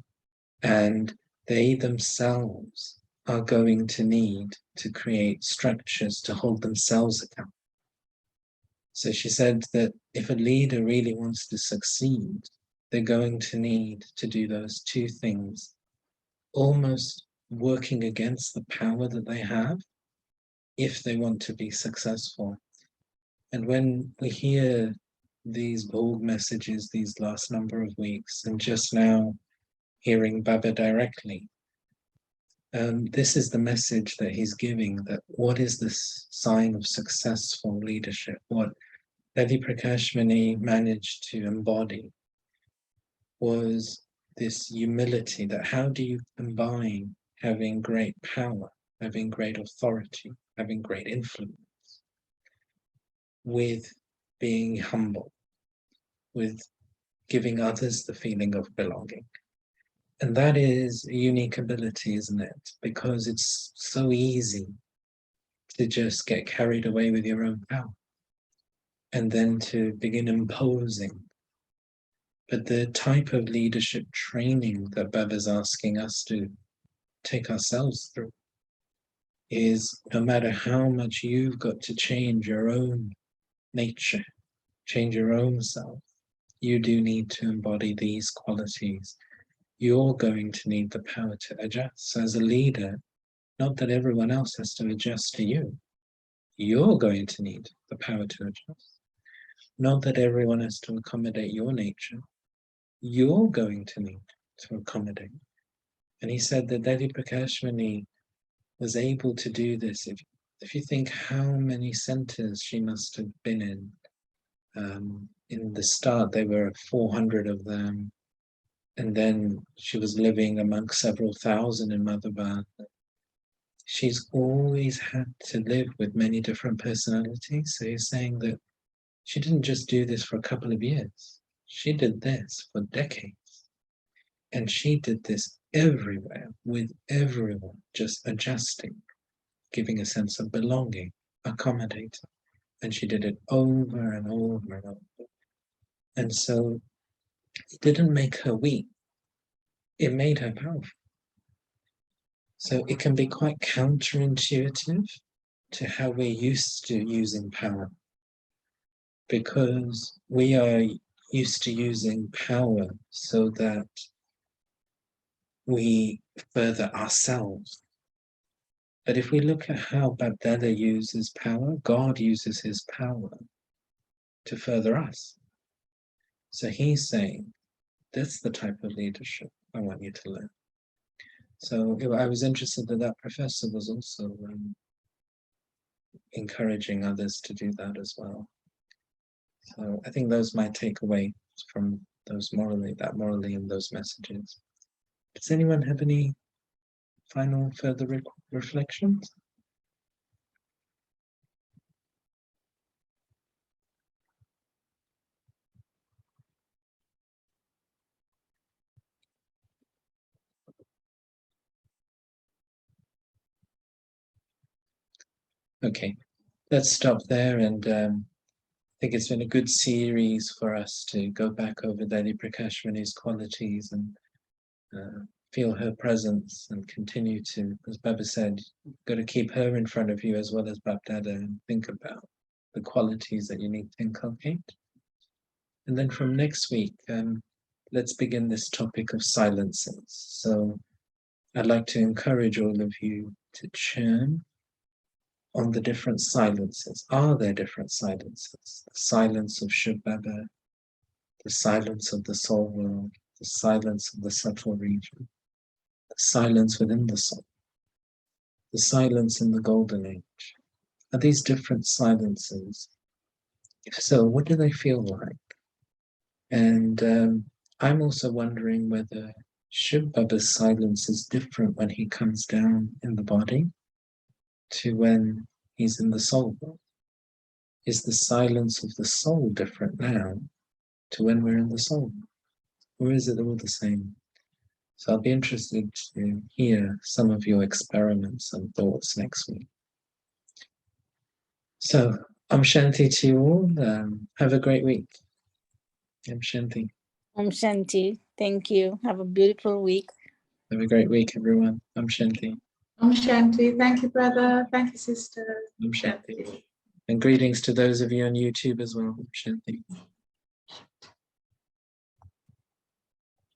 and they themselves are going to need to create structures to hold themselves accountable. So she said that if a leader really wants to succeed, they're going to need to do those two things, almost working against the power that they have if they want to be successful. And when we hear these bold messages these last number of weeks, and just now hearing Baba directly, this is the message that he's giving, that what is this sign of successful leadership? What Dadi Prakashmani managed to embody was this humility, that how do you combine having great power, having great authority, having great influence, with being humble, with giving others the feeling of belonging. And that is a unique ability, isn't it? Because it's so easy to just get carried away with your own power and then to begin imposing. But the type of leadership training that Baba's asking us to take ourselves through is, no matter how much you've got to change your own nature, change your own self, you do need to embody these qualities. You're going to need the power to adjust. So as a leader, not that everyone else has to adjust to you. You're going to need the power to adjust. Not that everyone has to accommodate your nature. You're going to need to accommodate. And he said that Dadi Prakashmani was able to do this. If you think how many centers she must have been in the start, there were 400 of them. And then she was living amongst several thousand in Madhubad. She's always had to live with many different personalities. So you're saying that she didn't just do this for a couple of years. She did this for decades. And she did this everywhere, with everyone, just adjusting, giving a sense of belonging, accommodating. And she did it over and over and over. And so it didn't make her weak. It made her powerful. So it can be quite counterintuitive to how we're used to using power, because we are used to using power so that we further ourselves. But if we look at how Bab-Dada uses power, God uses his power to further us. So he's saying, that's the type of leadership I want you to learn. So I was interested that that professor was also encouraging others to do that as well. So I think those might take away from those morally and those messages. Does anyone have any final further reflections? Okay, let's stop there, and I think it's been a good series for us to go back over Dadi Prakashmani's qualities and feel her presence and continue to, as Baba said, you've got to keep her in front of you as well as Bab Dada and think about the qualities that you need to inculcate. And then from next week, let's begin this topic of silences. So I'd like to encourage all of you to churn on the different silences. Are there different silences? The silence of Shiv Baba, the silence of the soul world, the silence of the subtle region, the silence within the soul, the silence in the golden age. Are these different silences? If so, what do they feel like? And I'm also wondering whether Shiv Baba's silence is different when he comes down in the body to when he's in the soul world. Is the silence of the soul different now to when we're in the soul? Or is it all the same? So I'll be interested to hear some of your experiments and thoughts next week. So, Om Shanti to you all. Have a great week. Om Shanti. Om Shanti. Thank you. Have a beautiful week. Have a great week, everyone. Om Shanti. Om Shanti. Thank you, brother. Thank you, sister. Om Shanti. And greetings to those of you on YouTube as well. Om Shanti.